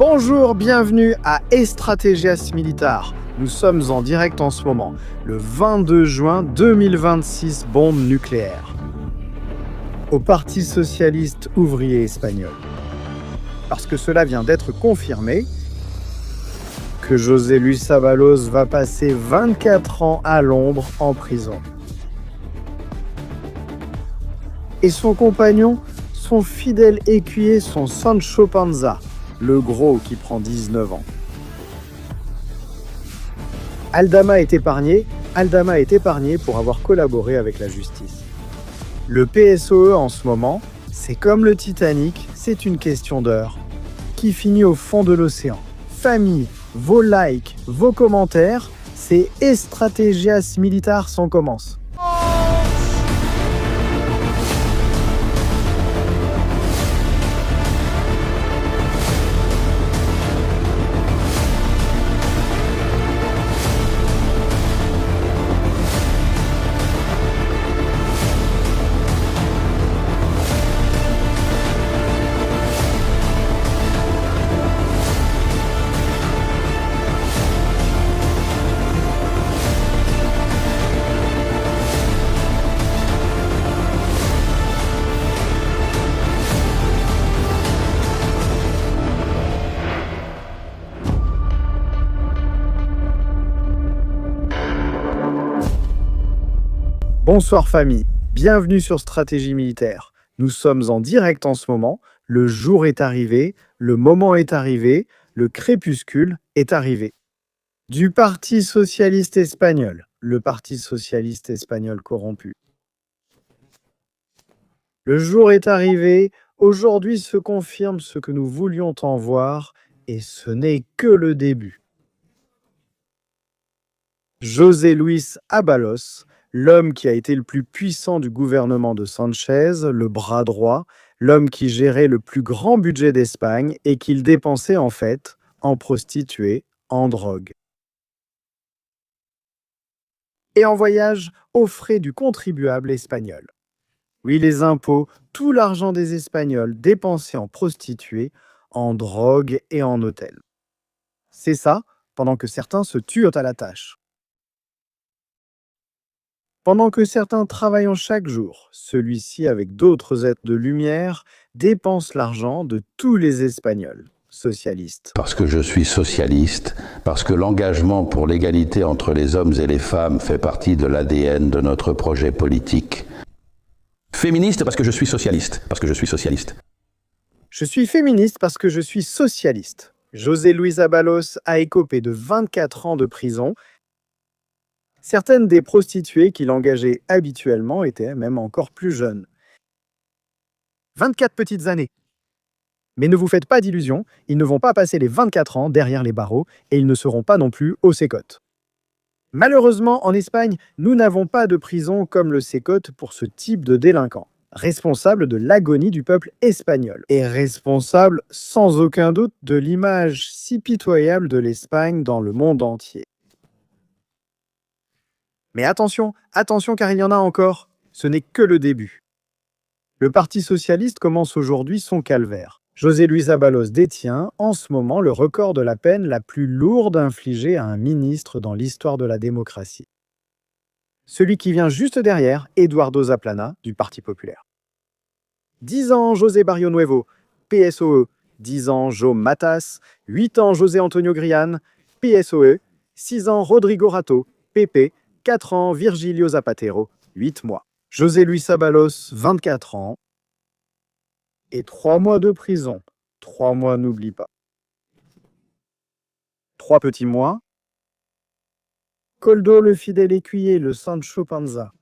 Bonjour, bienvenue à Estrategias Militar. Nous sommes en direct en ce moment, le 22 juin 2026, bombe nucléaire. Au Parti socialiste ouvrier espagnol. Parce que cela vient d'être confirmé, que José Luis Ábalos va passer 24 ans à Londres en prison. Et son compagnon, son fidèle écuyer, son Sancho Panza, le gros qui prend 19 ans. Aldama est épargné pour avoir collaboré avec la justice. Le PSOE en ce moment, c'est comme le Titanic, c'est une question d'heure, qui finit au fond de l'océan. Famille, vos likes, vos commentaires, c'est Estrategias Militar, on commence. Bonsoir famille, bienvenue sur Stratégie Militaire. Nous sommes en direct en ce moment, le jour est arrivé, le moment est arrivé, le crépuscule est arrivé. Du Parti socialiste espagnol, le Parti socialiste espagnol corrompu. Le jour est arrivé, aujourd'hui se confirme ce que nous voulions en voir, et ce n'est que le début. José Luis Ábalos, l'homme qui a été le plus puissant du gouvernement de Sanchez, le bras droit, l'homme qui gérait le plus grand budget d'Espagne et qu'il dépensait en fait en prostituées, en drogue. Et en voyage aux frais du contribuable espagnol. Oui, les impôts, tout l'argent des Espagnols dépensé en prostituées, en drogue et en hôtels. C'est ça, pendant que certains se tuent à la tâche. Pendant que certains travaillent chaque jour, celui-ci, avec d'autres êtres de lumière, dépense l'argent de tous les Espagnols socialistes. Parce que je suis socialiste, parce que l'engagement pour l'égalité entre les hommes et les femmes fait partie de l'ADN de notre projet politique. Féministe parce que je suis socialiste, Je suis féministe parce que je suis socialiste. José Luis Ábalos a écopé de 24 ans de prison. Certaines des prostituées qu'il engageait habituellement étaient même encore plus jeunes. 24 petites années. Mais ne vous faites pas d'illusions, ils ne vont pas passer les 24 ans derrière les barreaux et ils ne seront pas non plus au Sécotte. Malheureusement, en Espagne, nous n'avons pas de prison comme le Sécotte pour ce type de délinquant, responsable de l'agonie du peuple espagnol et responsable sans aucun doute de l'image si pitoyable de l'Espagne dans le monde entier. Mais attention car il y en a encore, ce n'est que le début. Le Parti socialiste commence aujourd'hui son calvaire. José Luis Ábalos détient en ce moment le record de la peine la plus lourde infligée à un ministre dans l'histoire de la démocratie. Celui qui vient juste derrière, Eduardo Zaplana, du Parti populaire. 10 ans José Barrio Nuevo, PSOE, 10 ans Joe Matas, 8 ans José Antonio Grian, PSOE, 6 ans Rodrigo Rato, PP, 4 ans Virgilio Zapatero, 8 mois. José Luis Ábalos, 24 ans, et 3 mois de prison. 3 mois, n'oublie pas. 3 petits mois. Koldo, le fidèle écuyer, le Sancho Panza.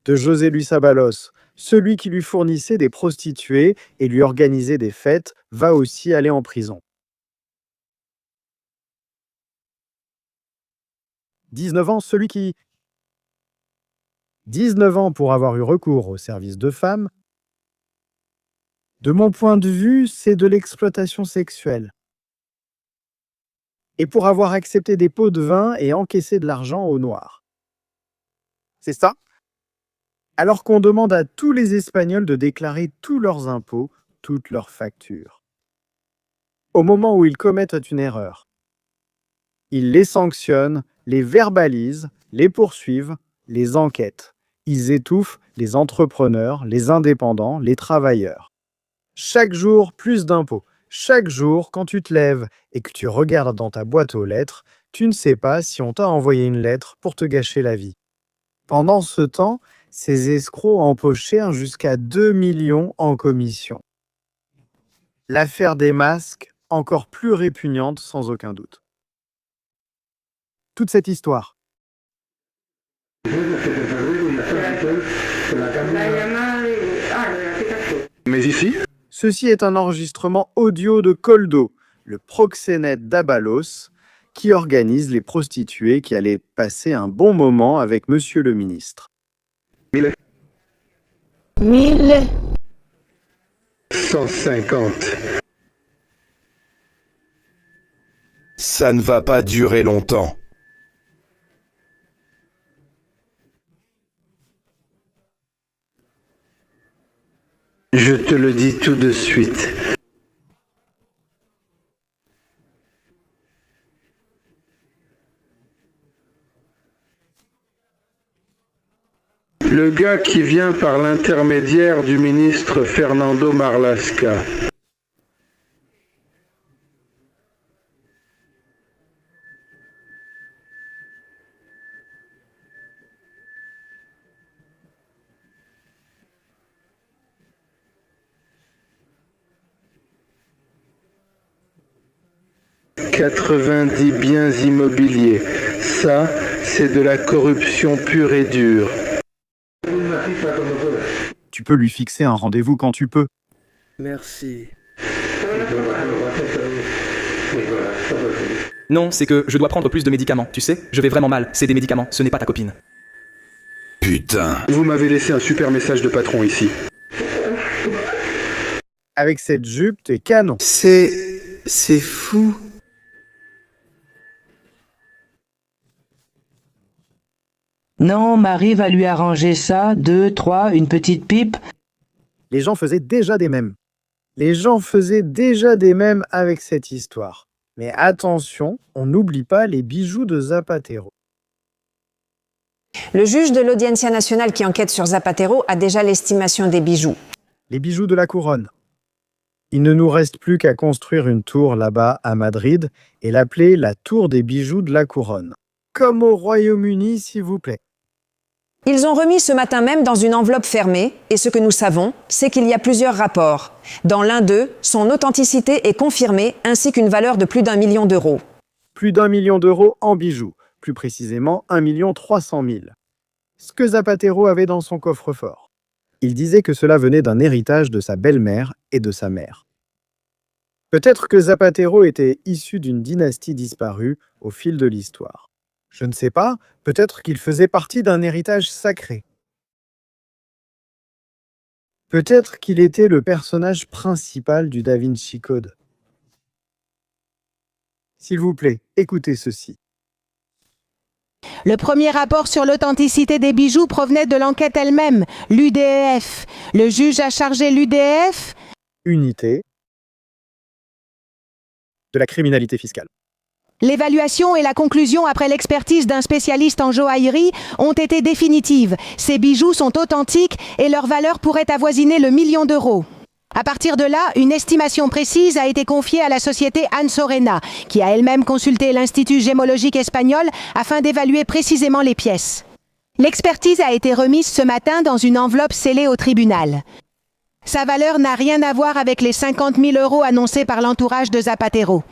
De José Luis Ábalos, celui qui lui fournissait des prostituées et lui organisait des fêtes, va aussi aller en prison. 19 ans, 19 ans pour avoir eu recours au service de femmes. De mon point de vue, c'est de l'exploitation sexuelle. Et pour avoir accepté des pots de vin et encaissé de l'argent au noir. C'est ça? Alors qu'on demande à tous les Espagnols de déclarer tous leurs impôts, toutes leurs factures. au moment où ils commettent une erreur. Ils les sanctionnent, les verbalisent, les poursuivent, les enquêtent. Ils étouffent les entrepreneurs, les indépendants, les travailleurs. Chaque jour, plus d'impôts. Chaque jour, quand tu te lèves et que tu regardes dans ta boîte aux lettres, tu ne sais pas si on t'a envoyé une lettre pour te gâcher la vie. Pendant ce temps, ces escrocs empochèrent jusqu'à 2 millions en commission. L'affaire des masques, encore plus répugnante sans aucun doute. Toute cette histoire. Mais ici, Ceci est un enregistrement audio de Koldo, le proxénète d'Abalos, qui organise les prostituées qui allaient passer un bon moment avec Monsieur le ministre. 150. Ça ne va pas durer longtemps. Je te le dis tout de suite. Le gars qui vient par l'intermédiaire du ministre Fernando Marlaska. « 90 biens immobiliers. Ça, c'est de la corruption pure et dure. » Tu peux lui fixer un rendez-vous quand tu peux. Merci. Non, c'est que je dois prendre plus de médicaments, tu sais. Je vais vraiment mal, c'est des médicaments, ce n'est pas ta copine. Putain. Vous m'avez laissé un super message de patron ici. Avec cette jupe, t'es canon. C'est fou. Non, Marie va lui arranger ça, 2, 3, une petite pipe. Les gens faisaient déjà des mèmes. Les gens faisaient déjà des mèmes avec cette histoire. Mais attention, on n'oublie pas les bijoux de Zapatero. Le juge de l'Audiencia nationale qui enquête sur Zapatero a déjà l'estimation des bijoux. Les bijoux de la couronne. Il ne nous reste plus qu'à construire une tour là-bas à Madrid et l'appeler la tour des bijoux de la couronne. Comme au Royaume-Uni, s'il vous plaît. Ils ont remis ce matin même dans une enveloppe fermée, et ce que nous savons, c'est qu'il y a plusieurs rapports. Dans l'un d'eux, son authenticité est confirmée, ainsi qu'une valeur de plus d'1 million d'euros. Plus d'1 million d'euros en bijoux, plus précisément 1 300 000. Ce que Zapatero avait dans son coffre-fort. Il disait que cela venait d'un héritage de sa belle-mère et de sa mère. Peut-être que Zapatero était issu d'une dynastie disparue au fil de l'histoire. Je ne sais pas, peut-être qu'il faisait partie d'un héritage sacré. Peut-être qu'il était le personnage principal du Da Vinci Code. S'il vous plaît, écoutez ceci. Le premier rapport sur l'authenticité des bijoux provenait de l'enquête elle-même, l'UDF. Le juge a chargé l'UDF Unité de la criminalité fiscale. L'évaluation et la conclusion après l'expertise d'un spécialiste en joaillerie ont été définitives. Ces bijoux sont authentiques et leur valeur pourrait avoisiner le million d'euros. À partir de là, une estimation précise a été confiée à la société Ansorena, qui a elle-même consulté l'Institut gémologique espagnol afin d'évaluer précisément les pièces. L'expertise a été remise ce matin dans une enveloppe scellée au tribunal. Sa valeur n'a rien à voir avec les 50 000 euros annoncés par l'entourage de Zapatero.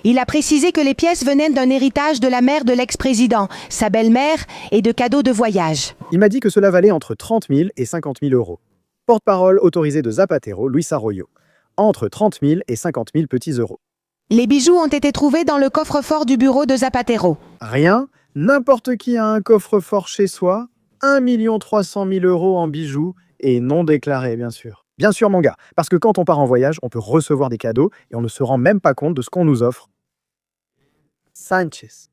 Il a précisé que les pièces venaient d'un héritage de la mère de l'ex-président, sa belle-mère, et de cadeaux de voyage. Il m'a dit que cela valait entre 30 000 et 50 000 euros. Porte-parole autorisé de Zapatero, Luis Arroyo. Entre 30 000 et 50 000 petits euros. Les bijoux ont été trouvés dans le coffre-fort du bureau de Zapatero. Rien, n'importe qui a un coffre-fort chez soi, 1 300 000 euros en bijoux, et non déclarés, bien sûr. Bien sûr, mon gars, parce que quand on part en voyage, on peut recevoir des cadeaux et on ne se rend même pas compte de ce qu'on nous offre. Sanchez.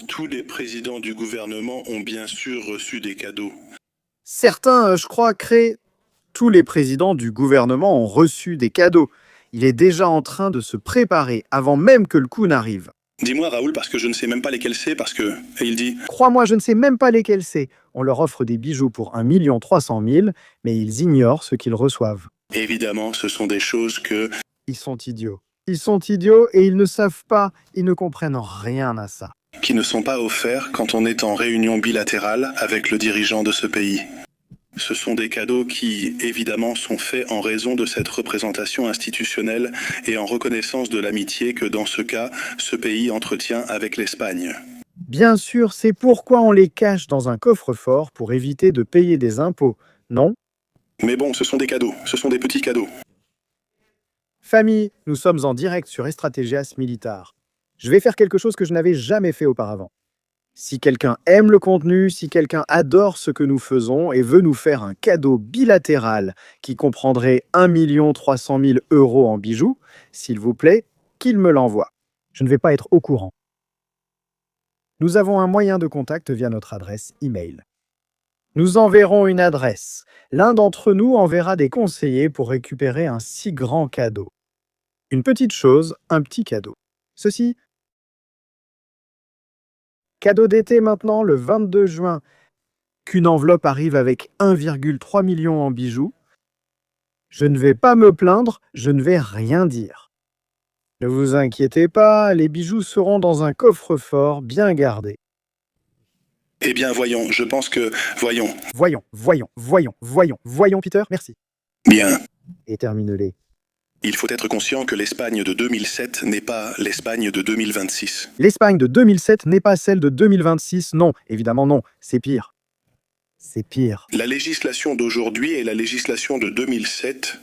Tous les présidents du gouvernement ont bien sûr reçu des cadeaux. Certains, je crois, créent... Tous les présidents du gouvernement ont reçu des cadeaux. Il est déjà en train de se préparer avant même que le coup n'arrive. Dis-moi Raoul, parce que je ne sais même pas lesquels c'est, parce que... Et il dit, Crois-moi, je ne sais même pas lesquels c'est. On leur offre des bijoux pour 1 300 000, mais ils ignorent ce qu'ils reçoivent. évidemment, ce sont des choses que... Ils sont idiots. Ils sont idiots et ils ne savent pas, ils ne comprennent rien à ça. qui ne sont pas offerts quand on est en réunion bilatérale avec le dirigeant de ce pays. Ce sont des cadeaux qui, évidemment, sont faits en raison de cette représentation institutionnelle et en reconnaissance de l'amitié que, dans ce cas, ce pays entretient avec l'Espagne. Bien sûr, c'est pourquoi on les cache dans un coffre-fort pour éviter de payer des impôts, non? Mais bon, ce sont des cadeaux, ce sont des petits cadeaux. Famille, nous sommes en direct sur Estrategias Militar. Je vais faire quelque chose que je n'avais jamais fait auparavant. Si quelqu'un aime le contenu, si quelqu'un adore ce que nous faisons et veut nous faire un cadeau bilatéral qui comprendrait 1 300 000 € en bijoux, s'il vous plaît, qu'il me l'envoie. Je ne vais pas être au courant. Nous avons un moyen de contact via notre adresse email. Nous enverrons une adresse. L'un d'entre nous enverra des conseillers pour récupérer un si grand cadeau. Une petite chose, un petit cadeau. Ceci. Cadeau d'été maintenant, le 22 juin. Qu'une enveloppe arrive avec 1,3 million en bijoux. Je ne vais pas me plaindre, je ne vais rien dire. Ne vous inquiétez pas, les bijoux seront dans un coffre-fort bien gardé. Eh bien, voyons, je pense que... Voyons. Voyons, Peter, merci. Bien. Et termine-les. Il faut être conscient que l'Espagne de 2007 n'est pas l'Espagne de 2026. L'Espagne de 2007 n'est pas celle de 2026, non, évidemment non, c'est pire. C'est pire. La législation d'aujourd'hui est la législation de 2007.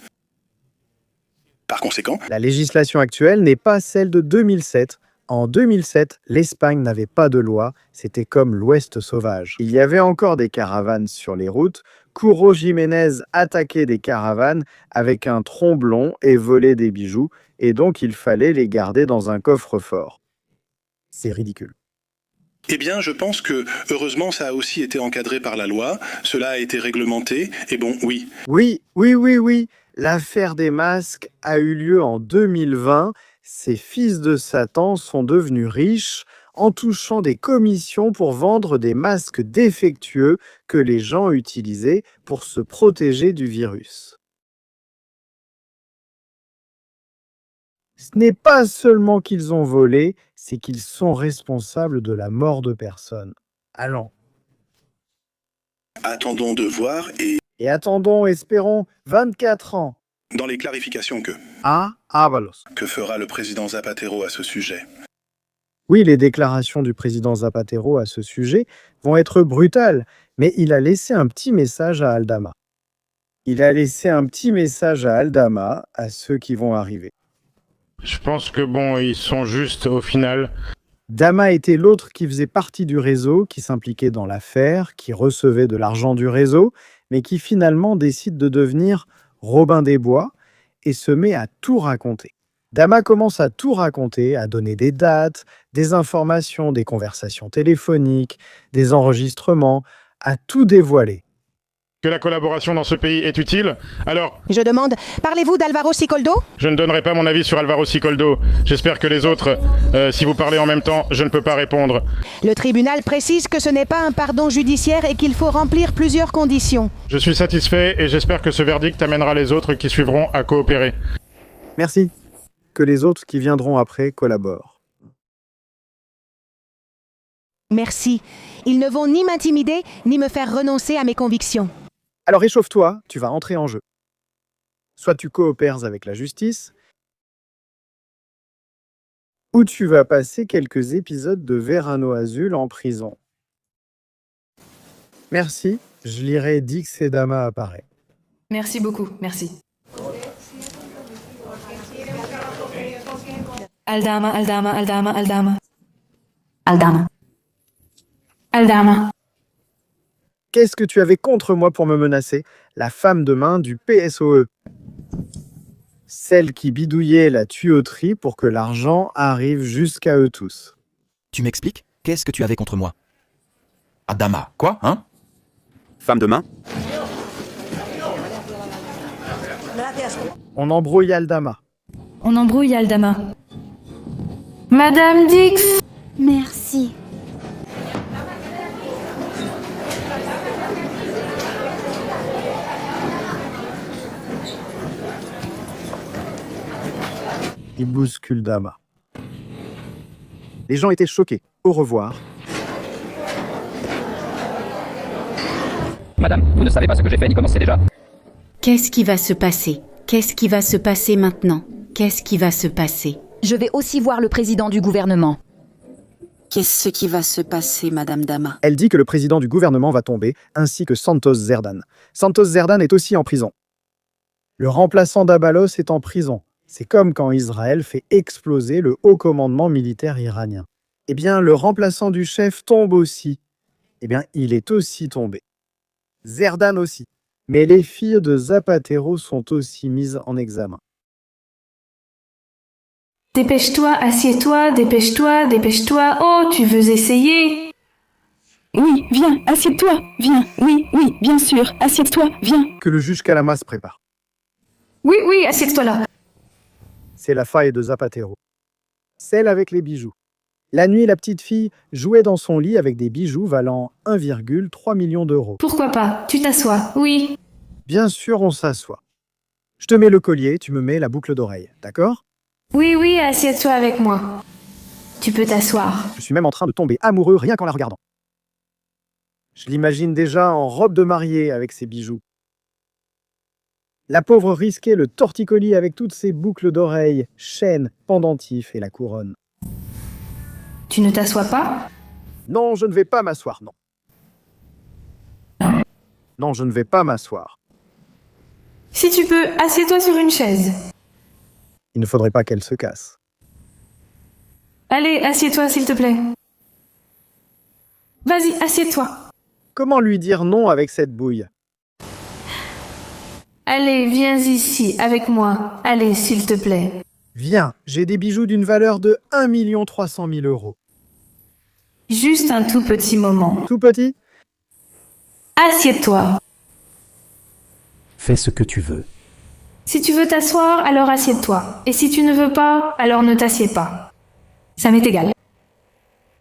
Par conséquent, La législation actuelle n'est pas celle de 2007. En 2007, l'Espagne n'avait pas de loi, c'était comme l'Ouest sauvage. Il y avait encore des caravanes sur les routes. Curro Jiménez attaquait des caravanes avec un tromblon et volait des bijoux, et donc il fallait les garder dans un coffre-fort. C'est ridicule. eh bien, je pense que, heureusement, ça a aussi été encadré par la loi, cela a été réglementé, et bon, oui. Oui. L'affaire des masques a eu lieu en 2020. Ces fils de Satan sont devenus riches en touchant des commissions pour vendre des masques défectueux que les gens utilisaient pour se protéger du virus. Ce n'est pas seulement qu'ils ont volé, c'est qu'ils sont responsables de la mort de personnes. Allons. Attendons de voir Et attendons, espérons, 24 ans. dans les clarifications Ábalos. que fera le président Zapatero à ce sujet. Oui, les déclarations du président Zapatero à ce sujet vont être brutales, mais il a laissé un petit message à Aldama. À ceux qui vont arriver. Je pense que bon, ils sont juste au final. Dama était l'autre qui faisait partie du réseau, qui s'impliquait dans l'affaire, qui recevait de l'argent du réseau, mais qui finalement décide de devenir Robin des Bois et se met à tout raconter. Dama commence à tout raconter, à donner des dates, des informations, des conversations téléphoniques, des enregistrements, à tout dévoiler. Que la collaboration dans ce pays est utile. Alors, Je demande, parlez-vous d'Alvaro Sicoldo? je ne donnerai pas mon avis sur Alvaro Sicoldo. J'espère que les autres, si vous parlez en même temps, je ne peux pas répondre. Le tribunal précise que ce n'est pas un pardon judiciaire et qu'il faut remplir plusieurs conditions. Je suis satisfait et j'espère que ce verdict amènera les autres qui suivront à coopérer. Merci. Que les autres qui viendront après collaborent. Merci. Ils ne vont ni m'intimider, ni me faire renoncer à mes convictions. Alors réchauffe-toi, tu vas entrer en jeu. Soit tu coopères avec la justice, ou tu vas passer quelques épisodes de Verano Azul en prison. Merci, je lirai Dix et Dama apparaît. Merci beaucoup, merci. Aldama, Aldama, Aldama, Aldama. Aldama. Aldama. Qu'est-ce que tu avais contre moi pour me menacer? La femme de main du PSOE. Celle qui bidouillait la tuyauterie pour que l'argent arrive jusqu'à eux tous. Tu m'expliques? Qu'est-ce que tu avais contre moi? Aldama, quoi, hein? Femme de main? On embrouille Aldama. On embrouille Aldama. Madame Dix. Merci. Il bouscule Dama. Les gens étaient choqués. Au revoir. Madame, vous ne savez pas ce que j'ai fait ni comment c'est déjà. Qu'est-ce qui va se passer? Qu'est-ce qui va se passer maintenant? Qu'est-ce qui va se passer? Je vais aussi voir le président du gouvernement. Qu'est-ce qui va se passer, Madame Dama? Elle dit que le président du gouvernement va tomber, ainsi que Santos Zerdan. Santos Zerdan est aussi en prison. Le remplaçant d'Abalos est en prison. C'est comme quand Israël fait exploser le haut commandement militaire iranien. Eh bien, le remplaçant du chef tombe aussi. Eh bien, il est aussi tombé. Zerdan aussi. Mais les filles de Zapatero sont aussi mises en examen. Dépêche-toi, assieds-toi, dépêche-toi, dépêche-toi. Oh, tu veux essayer? Oui, viens, assieds-toi, viens. Oui, oui, bien sûr, assieds-toi, viens. Que le juge Calamas prépare. Oui, oui, assieds-toi là. C'est la faille de Zapatero. Celle avec les bijoux. La nuit, la petite fille jouait dans son lit avec des bijoux valant 1,3 million d'euros. Pourquoi pas? Tu t'assois, oui. Bien sûr, on s'assoit. Je te mets le collier, tu me mets la boucle d'oreille, d'accord? Oui, oui, assieds-toi avec moi. Tu peux t'asseoir. Je suis même en train de tomber amoureux rien qu'en la regardant. Je l'imagine déjà en robe de mariée avec ses bijoux. La pauvre risquait le torticolis avec toutes ses boucles d'oreilles, chaînes, pendentifs et la couronne. Tu ne t'assois pas? Non, je ne vais pas m'asseoir, non. Non, je ne vais pas m'asseoir. Si tu peux, assieds-toi sur une chaise. Il ne faudrait pas qu'elle se casse. Allez, assieds-toi s'il te plaît. Vas-y, assieds-toi. Comment lui dire non avec cette bouille? Allez, viens ici, avec moi. Allez, s'il te plaît. Viens, j'ai des bijoux d'une valeur de 1 300 000 euros. Juste un tout petit moment. Tout petit? Assieds-toi. Fais ce que tu veux. Si tu veux t'asseoir, alors assieds-toi. Et si tu ne veux pas, alors ne t'assieds pas. Ça m'est égal.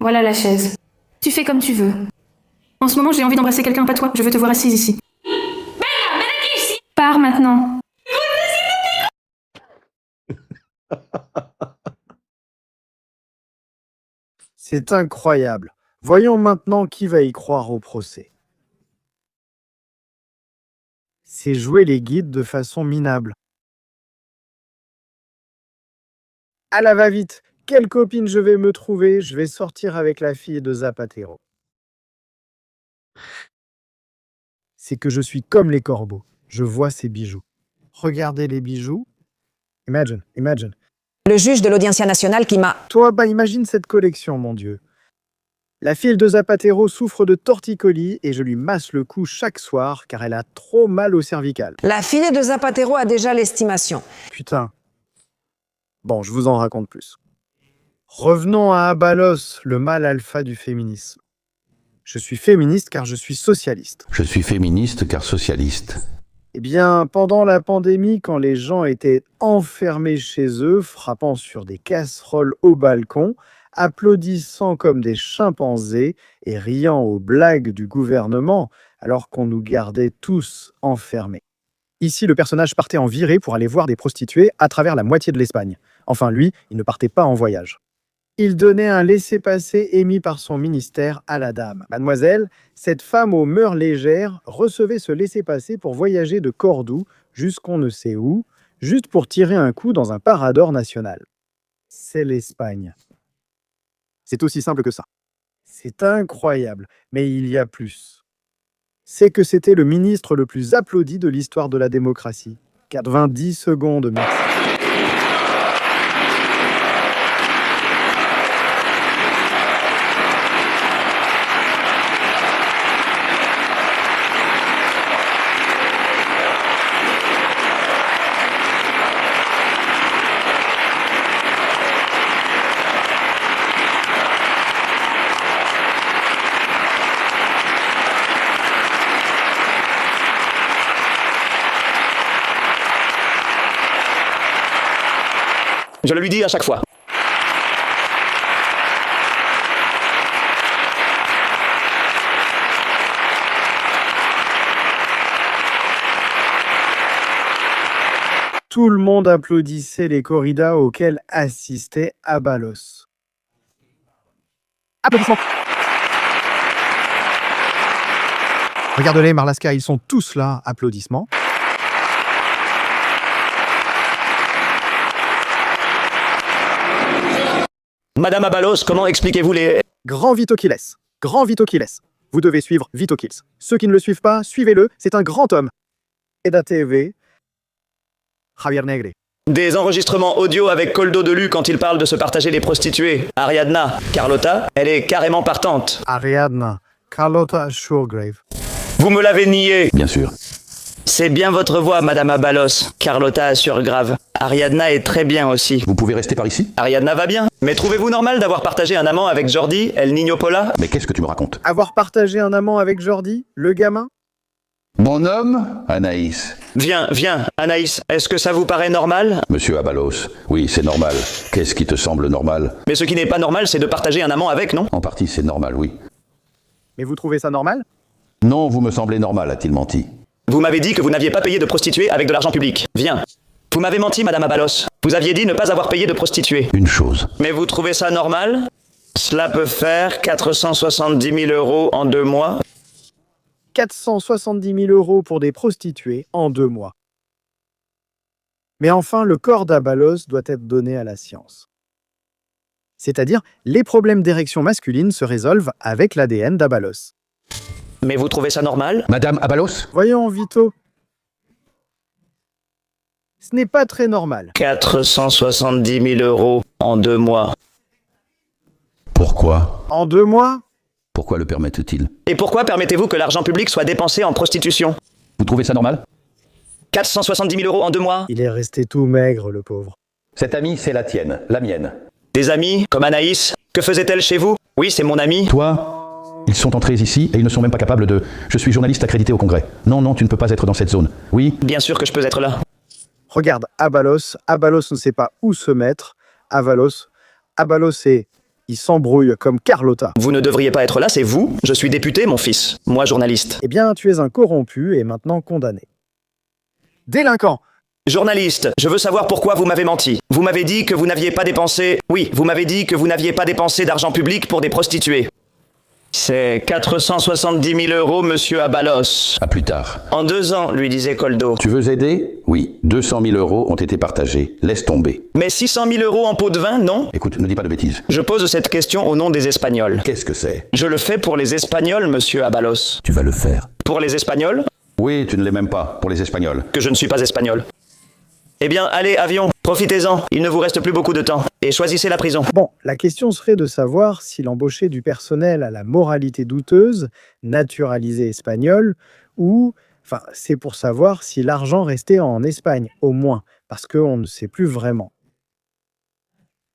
Voilà la chaise. Tu fais comme tu veux. En ce moment, j'ai envie d'embrasser quelqu'un, pas toi. Je veux te voir assise ici. Pars maintenant. C'est incroyable. Voyons maintenant qui va y croire au procès. C'est jouer les guides de façon minable. À la va-vite, quelle copine je vais me trouver? Je vais sortir avec la fille de Zapatero. C'est que je suis comme les corbeaux. Je vois ces bijoux. Regardez les bijoux. Imagine, imagine. Le juge de l'Audiencia nationale qui m'a... Toi, imagine cette collection, mon Dieu. La fille de Zapatero souffre de torticolis et je lui masse le cou chaque soir car elle a trop mal au cervical. La fille de Zapatero a déjà l'estimation. Putain. Bon, je vous en raconte plus. Revenons à Abalos, le mâle alpha du féminisme. Je suis féministe car je suis socialiste. Je suis féministe car socialiste. Eh bien, pendant la pandémie, quand les gens étaient enfermés chez eux, frappant sur des casseroles au balcon, applaudissant comme des chimpanzés et riant aux blagues du gouvernement, alors qu'on nous gardait tous enfermés. Ici, le personnage partait en virée pour aller voir des prostituées à travers la moitié de l'Espagne. Enfin, lui, il ne partait pas en voyage. Il donnait un laissez-passer émis par son ministère à la dame. Mademoiselle, cette femme aux mœurs légères recevait ce laissez-passer pour voyager de Cordoue jusqu'on ne sait où, juste pour tirer un coup dans un parador national. C'est l'Espagne. C'est aussi simple que ça. C'est incroyable, mais il y a plus. C'est que c'était le ministre le plus applaudi de l'histoire de la démocratie. 90 secondes, merci. Je le lui dis à chaque fois. Tout le monde applaudissait les corridas auxquelles assistait Abalos. Applaudissements. Regarde-les, Marlaska, ils sont tous là. Applaudissements. Madame Abalos, comment expliquez-vous les... Grand Vito qui laisse. Grand Vito qui laisse. Vous devez suivre Vito Kills. Ceux qui ne le suivent pas, suivez-le. C'est un grand homme. Eda TV. Javier Negre. Des enregistrements audio avec Coldo Delu quand il parle de se partager les prostituées. Ariadna, Carlotta, elle est carrément partante. Ariadna, Carlotta Shoregrave. Vous me l'avez nié. Bien sûr. C'est bien votre voix, Madame Abalos. Carlotta assure grave. Ariadna est très bien aussi. Vous pouvez rester par ici? Ariadna va bien. Mais trouvez-vous normal d'avoir partagé un amant avec Jordi, El Niño Pola? Mais qu'est-ce que tu me racontes? Avoir partagé un amant avec Jordi, le gamin? Mon homme, Anaïs. Viens, Anaïs, est-ce que ça vous paraît normal? Monsieur Abalos, oui, c'est normal. Qu'est-ce qui te semble normal? Mais ce qui n'est pas normal, c'est de partager un amant avec, non? En partie, c'est normal, oui. Mais vous trouvez ça normal? Non, vous me semblez normal, a-t-il menti. Vous m'avez dit que vous n'aviez pas payé de prostituée avec de l'argent public. Viens. Vous m'avez menti, Madame Abalos. Vous aviez dit ne pas avoir payé de prostituée. Une chose. Mais vous trouvez ça normal? Cela peut faire 470 000 € en 2 mois. 470 000 € pour des prostituées en 2 mois. Mais enfin, le corps d'Abalos doit être donné à la science. C'est-à-dire, les problèmes d'érection masculine se résolvent avec l'ADN d'Abalos. Mais vous trouvez ça normal? Madame Abalos? Voyons, Vito. Ce n'est pas très normal. 470 000 € en 2 mois. Pourquoi? En 2 mois? Pourquoi le permettent-ils? Et pourquoi permettez-vous que l'argent public soit dépensé en prostitution? Vous trouvez ça normal? 470 000 € en 2 mois? Il est resté tout maigre, le pauvre. Cette amie, c'est la tienne, la mienne. Des amis, comme Anaïs, que faisait-elle chez vous? Oui, c'est mon amie. Toi, ils sont entrés ici et ils ne sont même pas capables de... Je suis journaliste accrédité au Congrès. Non, non, tu ne peux pas être dans cette zone. Oui? Bien sûr que je peux être là. Regarde, Abalos ne sait pas où se mettre. Abalos, il s'embrouille comme Carlotta. Vous ne devriez pas être là, c'est vous. Je suis député, mon fils. Moi, journaliste. Eh bien, tu es un corrompu et maintenant condamné. Délinquant! Journaliste, je veux savoir pourquoi vous m'avez menti. Vous m'avez dit que vous n'aviez pas dépensé... Oui, vous m'avez dit que vous n'aviez pas dépensé d'argent public pour des prostituées. C'est 470 000 €, monsieur Abalos. À plus tard. En 2 ans, lui disait Coldo. Tu veux aider? Oui. 200 000 € ont été partagés. Laisse tomber. Mais 600 000 € en pot de vin, non? Écoute, ne dis pas de bêtises. Je pose cette question au nom des Espagnols. Qu'est-ce que c'est? Je le fais pour les Espagnols, monsieur Abalos. Tu vas le faire. Pour les Espagnols? Oui, tu ne l'es même pas. Pour les Espagnols. Que je ne suis pas espagnol. Eh bien, allez, avion, profitez-en. Il ne vous reste plus beaucoup de temps. Et choisissez la prison. Bon, la question serait de savoir si l'embauché du personnel à la moralité douteuse, naturalisé espagnol, ou... Enfin, c'est pour savoir si l'argent restait en Espagne, au moins, parce qu'on ne sait plus vraiment.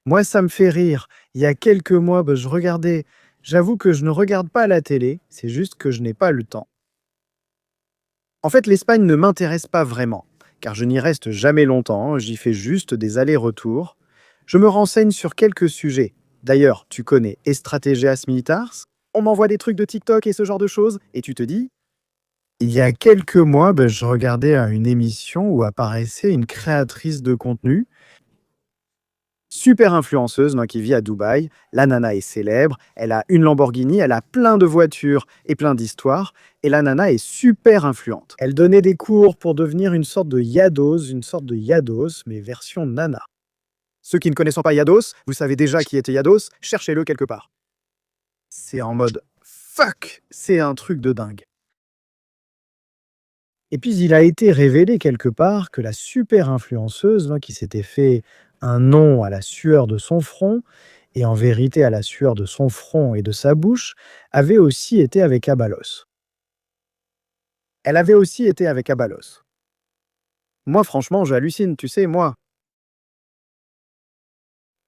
Moi, ça me fait rire. Il y a quelques mois, je regardais... J'avoue que je ne regarde pas la télé, c'est juste que je n'ai pas le temps. En fait, l'Espagne ne m'intéresse pas vraiment, car je n'y reste jamais longtemps, j'y fais juste des allers-retours. Je me renseigne sur quelques sujets. D'ailleurs, tu connais Estrategias Militars? On m'envoie des trucs de TikTok et ce genre de choses, et tu te dis... Il y a quelques mois, je regardais une émission où apparaissait une créatrice de contenu, super influenceuse qui vit à Dubaï. La nana est célèbre, elle a une Lamborghini, elle a plein de voitures et plein d'histoires, et la nana est super influente. Elle donnait des cours pour devenir une sorte de Yados, mais version nana. Ceux qui ne connaissent pas Yados, vous savez déjà qui était Yados, cherchez-le quelque part. C'est en mode fuck, c'est un truc de dingue. Et puis il a été révélé quelque part que la super influenceuse qui s'était fait un nom à la sueur de son front, et en vérité à la sueur de son front et de sa bouche, avait aussi été avec Abalos. Elle avait aussi été avec Abalos. Moi franchement j'hallucine, tu sais, moi.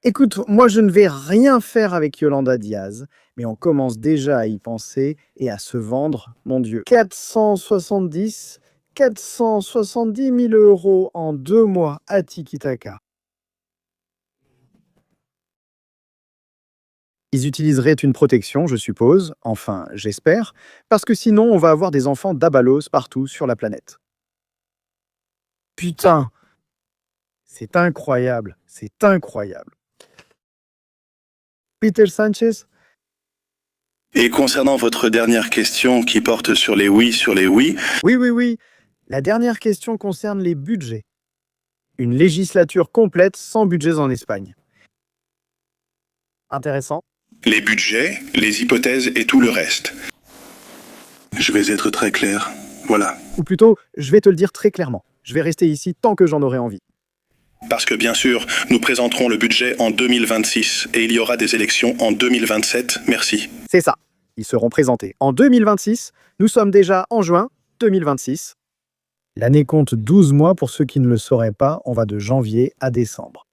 Écoute, moi je ne vais rien faire avec Yolanda Diaz, mais on commence déjà à y penser et à se vendre, mon Dieu. 470 000 € en 2 mois à Tiki Taka. Ils utiliseraient une protection, je suppose, enfin, j'espère, parce que sinon on va avoir des enfants d'Abalos partout sur la planète. Putain! C'est incroyable, c'est incroyable. Peter Sanchez? Et concernant votre dernière question qui porte sur les oui, Oui. La dernière question concerne les budgets. Une législature complète sans budgets en Espagne. Intéressant. les budgets, les hypothèses et tout le reste. Je vais être très clair. Voilà. Ou plutôt, je vais te le dire très clairement. Je vais rester ici tant que j'en aurai envie. Parce que bien sûr, nous présenterons le budget en 2026 et il y aura des élections en 2027. Merci. C'est ça. Ils seront présentés en 2026. Nous sommes déjà en juin 2026. L'année compte 12 mois pour ceux qui ne le sauraient pas. On va de janvier à décembre.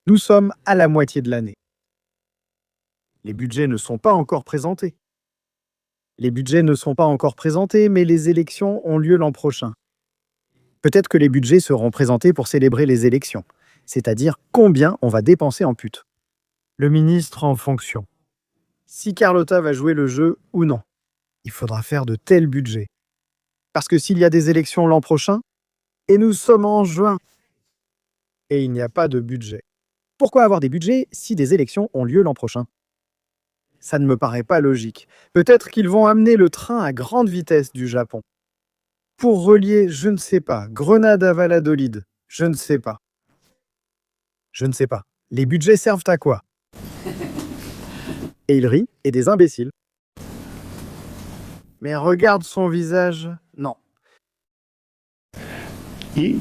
Nous sommes à la moitié de l'année. Les budgets ne sont pas encore présentés. Les budgets ne sont pas encore présentés, mais les élections ont lieu l'an prochain. Peut-être que les budgets seront présentés pour célébrer les élections, c'est-à-dire combien on va dépenser en pute. Le ministre en fonction. Si Carlotta va jouer le jeu ou non, il faudra faire de tels budgets. Parce que s'il y a des élections l'an prochain, et nous sommes en juin, et il n'y a pas de budget. Pourquoi avoir des budgets si des élections ont lieu l'an prochain? Ça ne me paraît pas logique. Peut-être qu'ils vont amener le train à grande vitesse du Japon. Pour relier, je ne sais pas, Grenade à Valladolid, je ne sais pas. Je ne sais pas. Les budgets servent à quoi? Et il rit, et des imbéciles. Mais regarde son visage, non. Et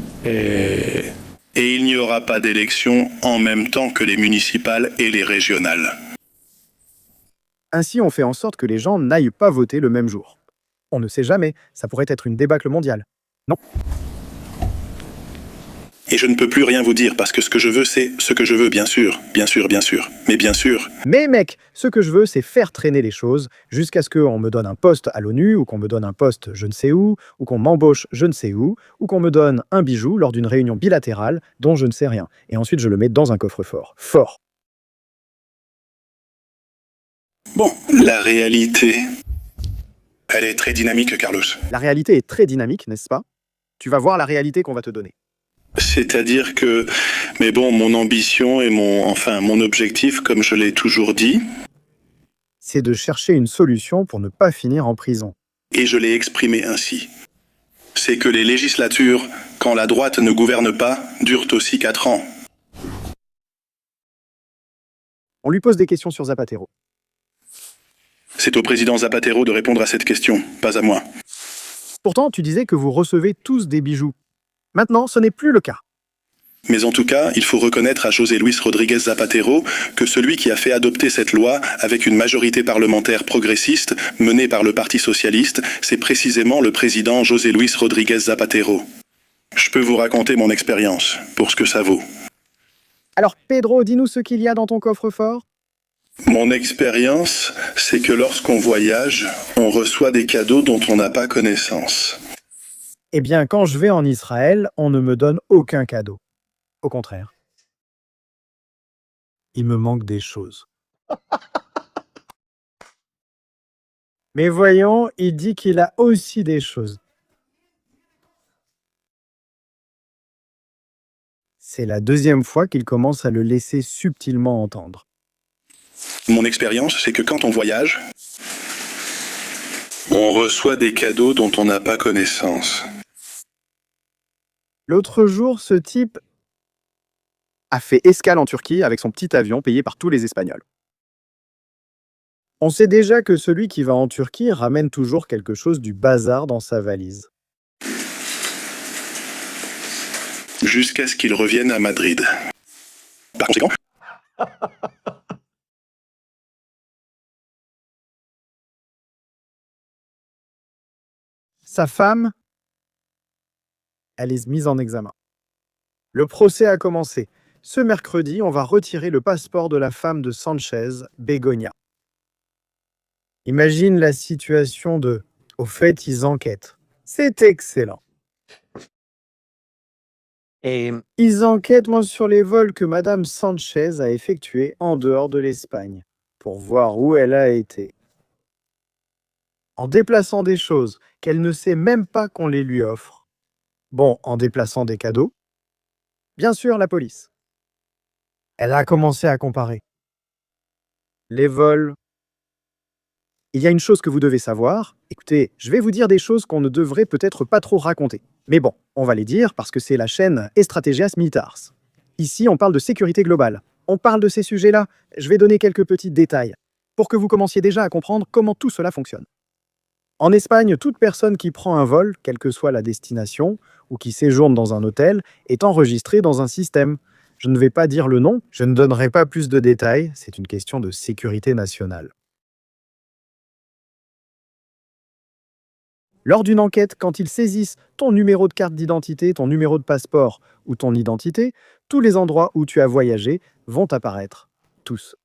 il n'y aura pas d'élections en même temps que les municipales et les régionales. Ainsi, on fait en sorte que les gens n'aillent pas voter le même jour. On ne sait jamais, ça pourrait être une débâcle mondiale. Non. Et je ne peux plus rien vous dire parce que ce que je veux, c'est ce que je veux, bien sûr. Mais bien sûr. Mais mec, ce que je veux, c'est faire traîner les choses jusqu'à ce qu'on me donne un poste à l'ONU, ou qu'on me donne un poste je ne sais où, ou qu'on m'embauche je ne sais où, ou qu'on me donne un bijou lors d'une réunion bilatérale dont je ne sais rien. Et ensuite, je le mets dans un coffre-fort. Fort. Bon, la réalité, elle est très dynamique, Carlos. La réalité est très dynamique, n'est-ce pas? Tu vas voir la réalité qu'on va te donner. C'est-à-dire que, mais bon, mon ambition et mon objectif, comme je l'ai toujours dit, c'est de chercher une solution pour ne pas finir en prison. Et je l'ai exprimé ainsi. C'est que les législatures, quand la droite ne gouverne pas, durent aussi 4 ans. On lui pose des questions sur Zapatero. C'est au président Zapatero de répondre à cette question, pas à moi. Pourtant, tu disais que vous recevez tous des bijoux. Maintenant, ce n'est plus le cas. Mais en tout cas, il faut reconnaître à José Luis Rodríguez Zapatero que celui qui a fait adopter cette loi avec une majorité parlementaire progressiste menée par le Parti socialiste, c'est précisément le président José Luis Rodríguez Zapatero. Je peux vous raconter mon expérience, pour ce que ça vaut. Alors Pedro, dis-nous ce qu'il y a dans ton coffre-fort. Mon expérience, c'est que lorsqu'on voyage, on reçoit des cadeaux dont on n'a pas connaissance. Eh bien, quand je vais en Israël, on ne me donne aucun cadeau. Au contraire. Il me manque des choses. Mais voyons, il dit qu'il a aussi des choses. C'est la deuxième fois qu'il commence à le laisser subtilement entendre. Mon expérience, c'est que quand on voyage, on reçoit des cadeaux dont on n'a pas connaissance. L'autre jour, ce type a fait escale en Turquie avec son petit avion payé par tous les Espagnols. On sait déjà que celui qui va en Turquie ramène toujours quelque chose du bazar dans sa valise. Jusqu'à ce qu'il revienne à Madrid. Par conséquent... Sa femme, elle est mise en examen. Le procès a commencé. Ce mercredi, on va retirer le passeport de la femme de Sanchez, Begoña. Imagine la situation de « au fait, ils enquêtent ». C'est excellent. Et ils enquêtent sur les vols que Madame Sanchez a effectués en dehors de l'Espagne. pour voir où elle a été. En déplaçant des choses qu'elle ne sait même pas qu'on les lui offre. Bon, en déplaçant des cadeaux. Bien sûr, la police. Elle a commencé à comparer. Les vols. Il y a une chose que vous devez savoir. Écoutez, je vais vous dire des choses qu'on ne devrait peut-être pas trop raconter. Mais bon, on va les dire parce que c'est la chaîne Estrategias Militars. Ici, on parle de sécurité globale. On parle de ces sujets-là. Je vais donner quelques petits détails pour que vous commenciez déjà à comprendre comment tout cela fonctionne. En Espagne, toute personne qui prend un vol, quelle que soit la destination, ou qui séjourne dans un hôtel, est enregistrée dans un système. Je ne vais pas dire le nom, je ne donnerai pas plus de détails, c'est une question de sécurité nationale. Lors d'une enquête, quand ils saisissent ton numéro de carte d'identité, ton numéro de passeport ou ton identité, tous les endroits où tu as voyagé vont apparaître. Tous.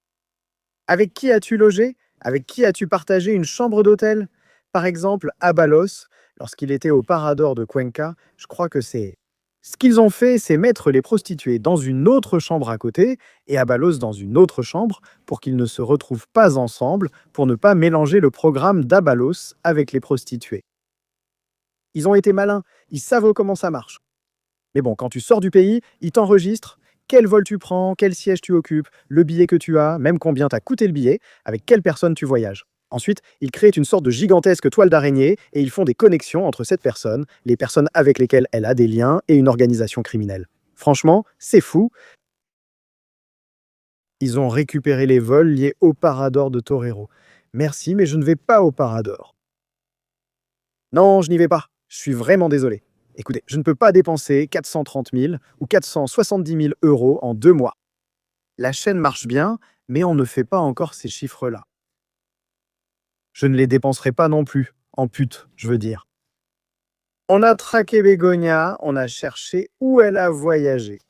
Avec qui as-tu logé? Avec qui as-tu partagé une chambre d'hôtel? Par exemple, Ábalos, lorsqu'il était au Parador de Cuenca, je crois que c'est... Ce qu'ils ont fait, c'est mettre les prostituées dans une autre chambre à côté et Ábalos dans une autre chambre pour qu'ils ne se retrouvent pas ensemble, pour ne pas mélanger le programme d'Ábalos avec les prostituées. Ils ont été malins, ils savent comment ça marche. Mais bon, quand tu sors du pays, ils t'enregistrent. Quel vol tu prends, quel siège tu occupes, le billet que tu as, même combien t'a coûté le billet, avec quelle personne tu voyages. Ensuite, ils créent une sorte de gigantesque toile d'araignée et ils font des connexions entre cette personne, les personnes avec lesquelles elle a des liens et une organisation criminelle. Franchement, c'est fou. Ils ont récupéré les vols liés au Parador de Torero. Merci, mais je ne vais pas au Parador. Non, je n'y vais pas. Je suis vraiment désolé. Écoutez, je ne peux pas dépenser 430 000 ou 470 000 euros en 2 mois. La chaîne marche bien, mais on ne fait pas encore ces chiffres-là. Je ne les dépenserai pas non plus, en pute, je veux dire. On a traqué Begoña, on a cherché où elle a voyagé.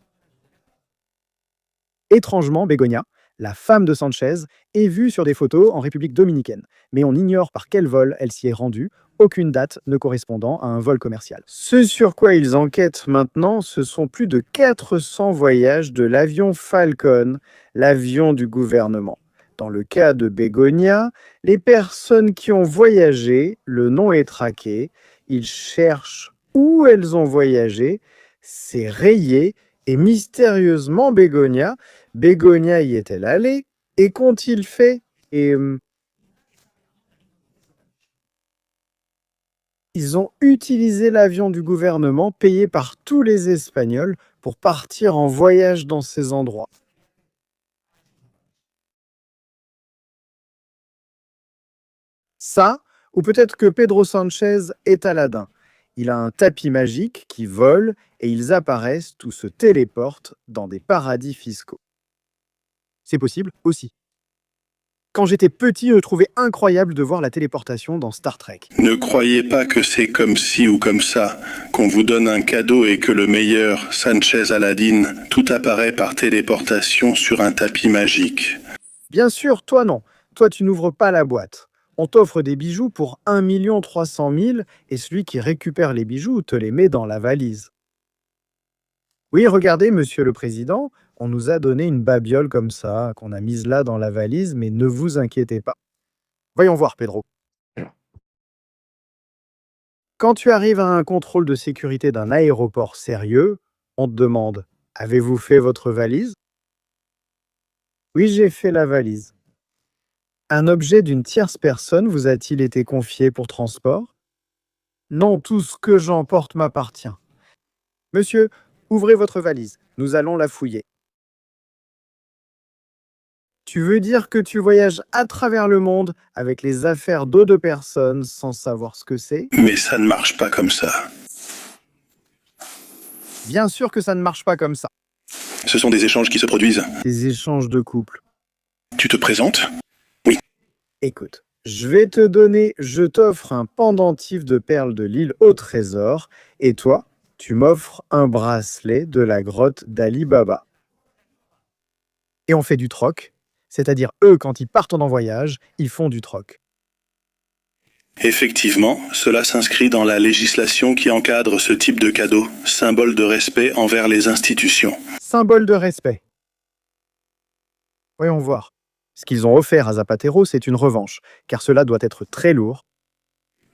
Étrangement, Begoña, la femme de Sanchez, est vue sur des photos en République dominicaine, mais on ignore par quel vol elle s'y est rendue, aucune date ne correspondant à un vol commercial. Ce sur quoi ils enquêtent maintenant, ce sont plus de 400 voyages de l'avion Falcon, l'avion du gouvernement. Dans le cas de Begoña, les personnes qui ont voyagé, le nom est traqué, ils cherchent où elles ont voyagé, c'est rayé, et mystérieusement Begoña y est-elle allée? Et qu'ont-ils fait? Ils ont utilisé l'avion du gouvernement payé par tous les Espagnols pour partir en voyage dans ces endroits. Ça, ou peut-être que Pedro Sanchez est Aladdin. Il a un tapis magique qui vole et ils apparaissent ou se téléportent dans des paradis fiscaux. C'est possible aussi. Quand j'étais petit, je trouvais incroyable de voir la téléportation dans Star Trek. Ne croyez pas que c'est comme ci ou comme ça, qu'on vous donne un cadeau et que le meilleur, Sanchez Aladdin, tout apparaît par téléportation sur un tapis magique. Bien sûr, toi non. Toi, tu n'ouvres pas la boîte. On t'offre des bijoux pour 1 300 000 et celui qui récupère les bijoux te les met dans la valise. Oui, regardez, monsieur le président, on nous a donné une babiole comme ça, qu'on a mise là dans la valise, mais ne vous inquiétez pas. Voyons voir, Pedro. Quand tu arrives à un contrôle de sécurité d'un aéroport sérieux, on te demande « Avez-vous fait votre valise ?» Oui, j'ai fait la valise. Un objet d'une tierce personne vous a-t-il été confié pour transport? Non, tout ce que j'emporte m'appartient. Monsieur, ouvrez votre valise, nous allons la fouiller. Tu veux dire que tu voyages à travers le monde avec les affaires d'autres personnes sans savoir ce que c'est? Mais ça ne marche pas comme ça. Bien sûr que ça ne marche pas comme ça. Ce sont des échanges qui se produisent. Des échanges de couple. Tu te présentes? Écoute, je t'offre un pendentif de perles de l'île au trésor, et toi, tu m'offres un bracelet de la grotte d'Ali Baba. Et on fait du troc, c'est-à-dire eux, quand ils partent en voyage, ils font du troc. Effectivement, cela s'inscrit dans la législation qui encadre ce type de cadeau, symbole de respect envers les institutions. Symbole de respect. Voyons voir. Ce qu'ils ont offert à Zapatero, c'est une revanche, car cela doit être très lourd.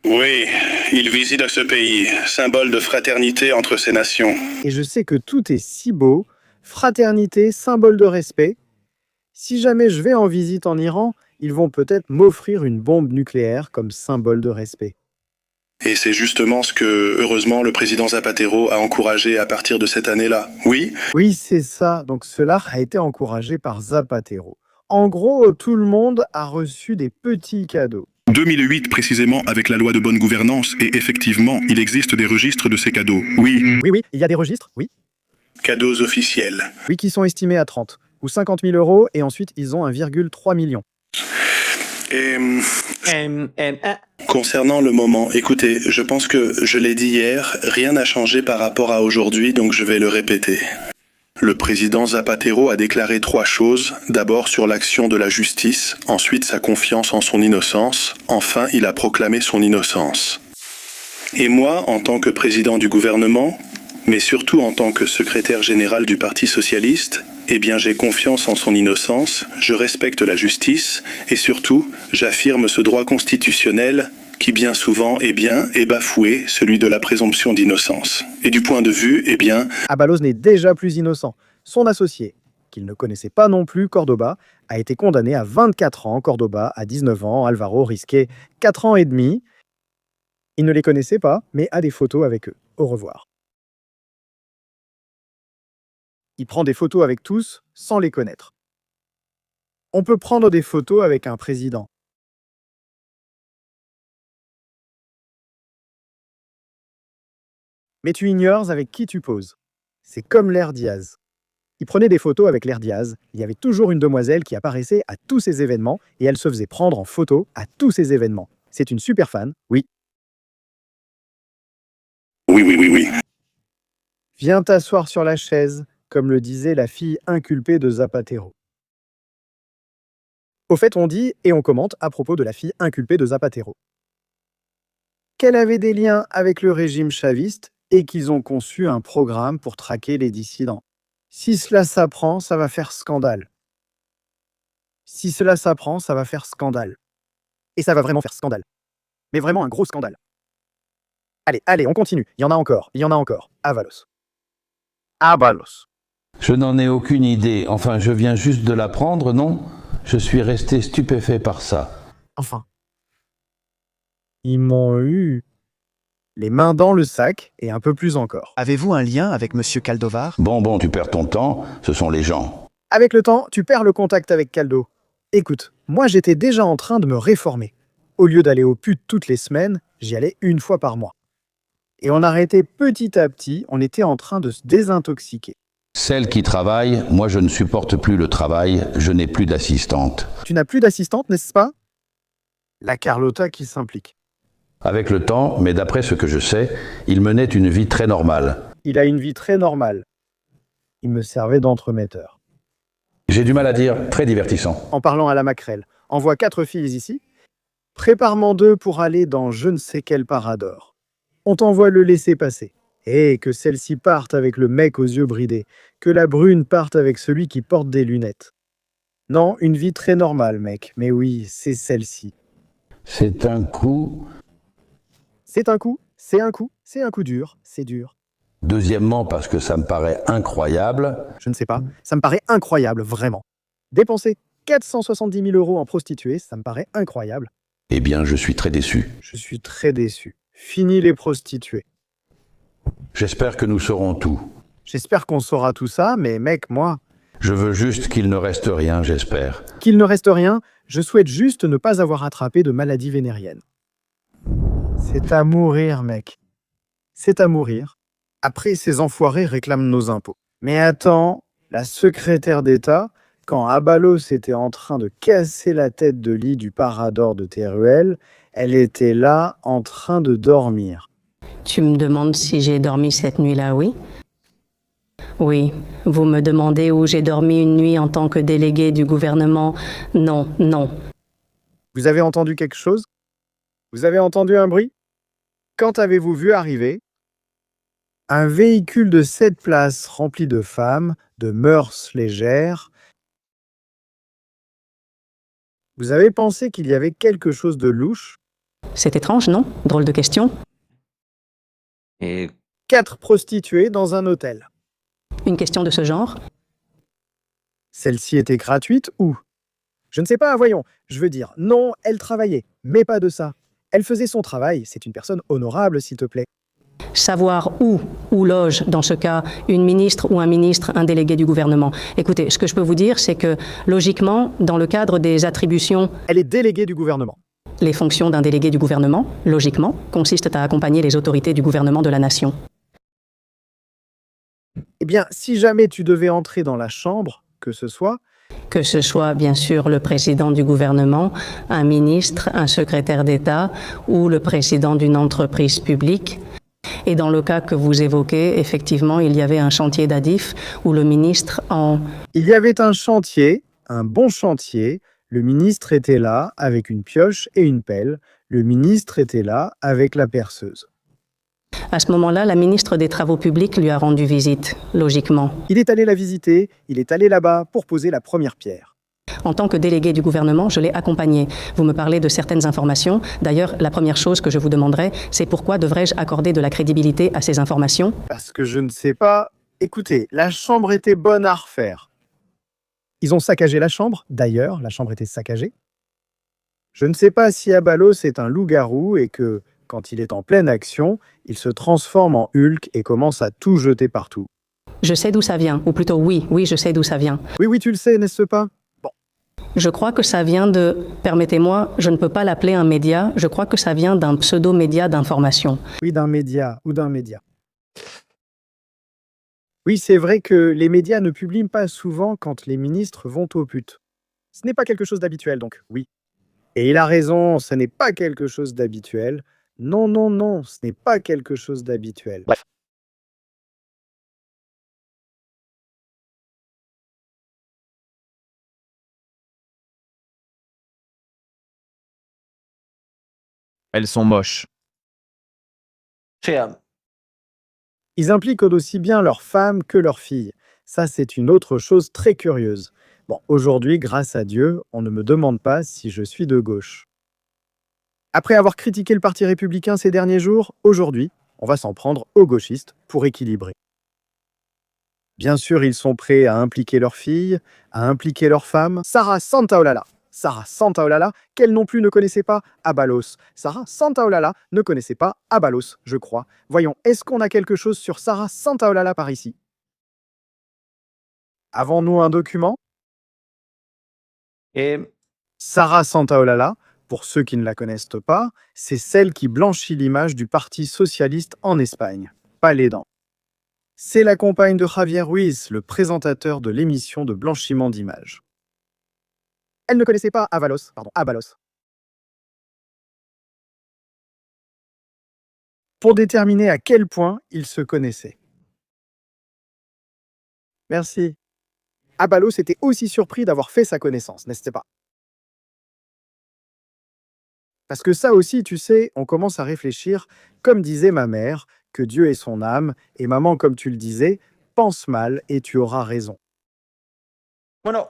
Oui, il visite ce pays, symbole de fraternité entre ces nations. Et je sais que tout est si beau, fraternité, symbole de respect. Si jamais je vais en visite en Iran, ils vont peut-être m'offrir une bombe nucléaire comme symbole de respect. Et c'est justement ce que, heureusement, le président Zapatero a encouragé à partir de cette année-là. Oui? Oui, c'est ça. Donc cela a été encouragé par Zapatero. En gros, tout le monde a reçu des petits cadeaux. 2008 précisément avec la loi de bonne gouvernance et effectivement, il existe des registres de ces cadeaux. Oui. Oui, il y a des registres, oui. Cadeaux officiels. Oui, qui sont estimés à 30 ou 50 000 euros et ensuite ils ont 1,3 million. Et concernant le moment, écoutez, je pense que je l'ai dit hier, rien n'a changé par rapport à aujourd'hui, donc je vais le répéter. Le président Zapatero a déclaré 3 choses. D'abord sur l'action de la justice, ensuite sa confiance en son innocence, enfin il a proclamé son innocence. Et moi, en tant que président du gouvernement, mais surtout en tant que secrétaire général du Parti socialiste, eh bien j'ai confiance en son innocence, je respecte la justice et surtout, j'affirme ce droit constitutionnel qui bien souvent est bafoué, celui de la présomption d'innocence. Et du point de vue, Ábalos n'est déjà plus innocent. Son associé, qu'il ne connaissait pas non plus, Cordoba, a été condamné à 24 ans, Cordoba à 19 ans, Alvaro risquait 4 ans et demi. Il ne les connaissait pas, mais a des photos avec eux. Au revoir. Il prend des photos avec tous, sans les connaître. On peut prendre des photos avec un président. Mais tu ignores avec qui tu poses. C'est comme l'Air Diaz. Il prenait des photos avec l'Air Diaz. Il y avait toujours une demoiselle qui apparaissait à tous ces événements et elle se faisait prendre en photo à tous ces événements. C'est une super fan, oui. Oui. Viens t'asseoir sur la chaise, comme le disait la fille inculpée de Zapatero. Au fait, on dit et on commente à propos de la fille inculpée de Zapatero qu'elle avait des liens avec le régime chaviste et qu'ils ont conçu un programme pour traquer les dissidents. Si cela s'apprend, ça va faire scandale. Si cela s'apprend, ça va faire scandale. Et ça va vraiment faire scandale. Mais vraiment un gros scandale. Allez, on continue. Il y en a encore. Ábalos. Je n'en ai aucune idée. Enfin, je viens juste de l'apprendre, non? Je suis resté stupéfait par ça. Enfin. Ils m'ont eu. Les mains dans le sac et un peu plus encore. Avez-vous un lien avec Monsieur Caldovar? Bon, tu perds ton temps, ce sont les gens. Avec le temps, tu perds le contact avec Caldo. Écoute, moi j'étais déjà en train de me réformer. Au lieu d'aller au pute toutes les semaines, j'y allais une fois par mois. Et on arrêtait petit à petit, on était en train de se désintoxiquer. Celle qui travaille, moi je ne supporte plus le travail, je n'ai plus d'assistante. Tu n'as plus d'assistante, n'est-ce pas? La Carlotta qui s'implique. Avec le temps, mais d'après ce que je sais, il menait une vie très normale. Il a une vie très normale. Il me servait d'entremetteur. J'ai du mal à dire, très divertissant. En parlant à la maquerelle, envoie 4 filles ici. Prépare-m'en 2 pour aller dans je ne sais quel parador. On t'envoie le laisser-passer. Et que celle-ci parte avec le mec aux yeux bridés. Que la brune parte avec celui qui porte des lunettes. Non, une vie très normale, mec. Mais oui, c'est celle-ci. C'est un coup... C'est un coup dur, c'est dur. Deuxièmement, parce que ça me paraît incroyable. Je ne sais pas, ça me paraît incroyable, vraiment. Dépenser 470 000 euros en prostituée, ça me paraît incroyable. Eh bien, je suis très déçu. Je suis très déçu. Fini les prostituées. J'espère que nous saurons tout. J'espère qu'on saura tout ça, mais mec, moi... Je veux juste qu'il ne reste rien, j'espère. Qu'il ne reste rien, je souhaite juste ne pas avoir attrapé de maladie vénérienne. C'est à mourir, mec. C'est à mourir. Après, ces enfoirés réclament nos impôts. Mais attends, la secrétaire d'État, quand Ábalos était en train de casser la tête de lit du parador de Teruel, elle était là, en train de dormir. Tu me demandes si j'ai dormi cette nuit-là, oui? Oui. Vous me demandez où j'ai dormi une nuit en tant que délégué du gouvernement? Non. Vous avez entendu quelque chose? Vous avez entendu un bruit? Quand avez-vous vu arriver un véhicule de 7 places rempli de femmes, de mœurs légères, Vous avez pensé qu'il y avait quelque chose de louche? C'est étrange, non? Drôle de question. Et 4 prostituées dans un hôtel. Une question de ce genre? Celle-ci était gratuite ou? Je ne sais pas, voyons. Je veux dire, non, elle travaillait, mais pas de ça. Elle faisait son travail, c'est une personne honorable, s'il te plaît. Savoir où loge, dans ce cas, une ministre ou un ministre, un délégué du gouvernement. Écoutez, ce que je peux vous dire, c'est que, logiquement, dans le cadre des attributions... Elle est déléguée du gouvernement. Les fonctions d'un délégué du gouvernement, logiquement, consistent à accompagner les autorités du gouvernement de la nation. Eh bien, si jamais tu devais entrer dans la chambre, que ce soit, bien sûr, le président du gouvernement, un ministre, un secrétaire d'État ou le président d'une entreprise publique. Et dans le cas que vous évoquez, effectivement, il y avait un chantier d'Adif où le ministre Il y avait un chantier, un bon chantier. Le ministre était là avec une pioche et une pelle. Le ministre était là avec la perceuse. À ce moment-là, la ministre des Travaux publics lui a rendu visite, logiquement. Il est allé la visiter, il est allé là-bas pour poser la première pierre. En tant que délégué du gouvernement, je l'ai accompagné. Vous me parlez de certaines informations. D'ailleurs, la première chose que je vous demanderai, c'est pourquoi devrais-je accorder de la crédibilité à ces informations? Parce que je ne sais pas. Écoutez, la chambre était bonne à refaire. Ils ont saccagé la chambre. D'ailleurs, la chambre était saccagée. Je ne sais pas si Abalos est un loup-garou et que, quand il est en pleine action, il se transforme en Hulk et commence à tout jeter partout. Je sais d'où ça vient. Ou plutôt, oui, je sais d'où ça vient. Oui, tu le sais, n'est-ce pas? Je crois que ça vient de... Permettez-moi, je ne peux pas l'appeler un média. Je crois que ça vient d'un pseudo-média d'information. Oui, d'un média ou d'un média. Oui, c'est vrai que les médias ne publient pas souvent quand les ministres vont aux putes. Ce n'est pas quelque chose d'habituel, donc oui. Et il a raison, ce n'est pas quelque chose d'habituel. Non, ce n'est pas quelque chose d'habituel. Bref. elles sont moches. Ils impliquent aussi bien leurs femmes que leurs filles. Ça, c'est une autre chose très curieuse. Bon, aujourd'hui, grâce à Dieu, on ne me demande pas si je suis de gauche. Après avoir critiqué le Parti républicain ces derniers jours, aujourd'hui, on va s'en prendre aux gauchistes pour équilibrer. Bien sûr, ils sont prêts à impliquer leurs filles, à impliquer leurs femmes. Sarah Santaolalla, qu'elle non plus ne connaissait pas Abalos. Sarah Santaolalla ne connaissait pas Abalos, je crois. Voyons, est-ce qu'on a quelque chose sur Sarah Santaolalla par ici? Avons-nous un document? Et Sarah Santaolalla, pour ceux qui ne la connaissent pas, c'est celle qui blanchit l'image du Parti socialiste en Espagne. Pas les dents. C'est la compagne de Javier Ruiz, le présentateur de l'émission de blanchiment d'images. Elle ne connaissait pas Abalos. Pour déterminer à quel point ils se connaissaient. Merci. Abalos était aussi surpris d'avoir fait sa connaissance, n'est-ce pas? Parce que ça aussi, tu sais, on commence à réfléchir, comme disait ma mère, que Dieu est son âme, et maman, comme tu le disais, pense mal et tu auras raison. Bueno.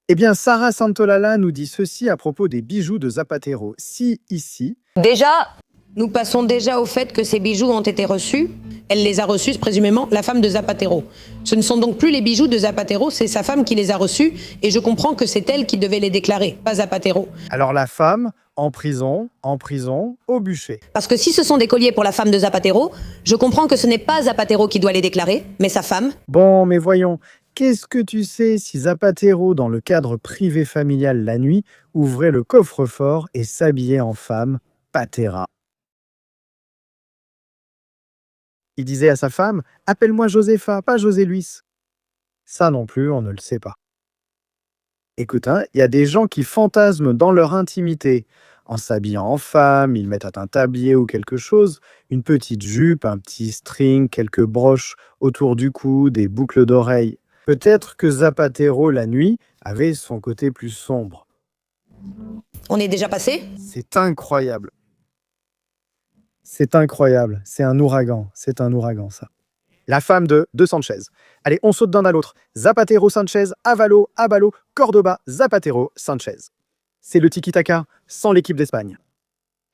Eh bien, Sarah Santaolalla nous dit ceci à propos des bijoux de Zapatero. Si, ici... Déjà, nous passons déjà au fait que ces bijoux ont été reçus. Elle les a reçus, présumément, la femme de Zapatero. Ce ne sont donc plus les bijoux de Zapatero, c'est sa femme qui les a reçus, et je comprends que c'est elle qui devait les déclarer, pas Zapatero. Alors la femme, en prison, au bûcher. Parce que si ce sont des colliers pour la femme de Zapatero, je comprends que ce n'est pas Zapatero qui doit les déclarer, mais sa femme. Bon, mais voyons, qu'est-ce que tu sais si Zapatero, dans le cadre privé familial la nuit, ouvrait le coffre-fort et s'habillait en femme, patera? Il disait à sa femme, « Appelle-moi Josepha, pas José Luis. » Ça non plus, on ne le sait pas. Écoute, il y a des gens qui fantasment dans leur intimité. En s'habillant en femme, ils mettent un tablier ou quelque chose, une petite jupe, un petit string, quelques broches autour du cou, des boucles d'oreilles. Peut-être que Zapatero, la nuit, avait son côté plus sombre. On est déjà passé? C'est incroyable. C'est incroyable. C'est un ouragan, ça. La femme de Sanchez. Allez, on saute d'un à l'autre. Zapatero, Sanchez, Avalo, Cordoba, Zapatero, Sanchez. C'est le tiki-taka, sans l'équipe d'Espagne.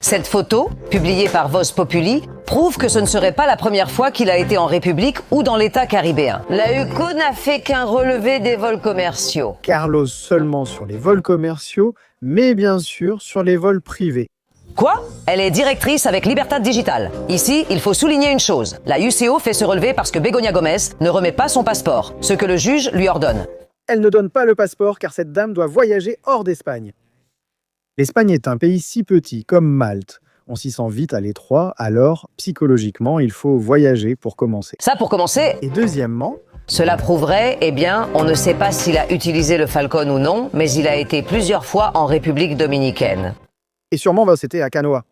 Cette photo, publiée par Voz Populi, prouve que ce ne serait pas la première fois qu'il a été en République ou dans l'État caribéen. La UCO n'a fait qu'un relevé des vols commerciaux. Carlos seulement sur les vols commerciaux, mais bien sûr sur les vols privés. Quoi? Elle est directrice avec Libertad Digital. Ici, il faut souligner une chose. La UCO fait ce relevé parce que Begoña Gómez ne remet pas son passeport, ce que le juge lui ordonne. Elle ne donne pas le passeport car cette dame doit voyager hors d'Espagne. L'Espagne est un pays si petit, comme Malte. On s'y sent vite à l'étroit, alors, psychologiquement, il faut voyager pour commencer. Ça pour commencer. Et deuxièmement, cela prouverait, eh bien, on ne sait pas s'il a utilisé le Falcon ou non, mais il a été plusieurs fois en République dominicaine. Et sûrement, c'était à Canoa.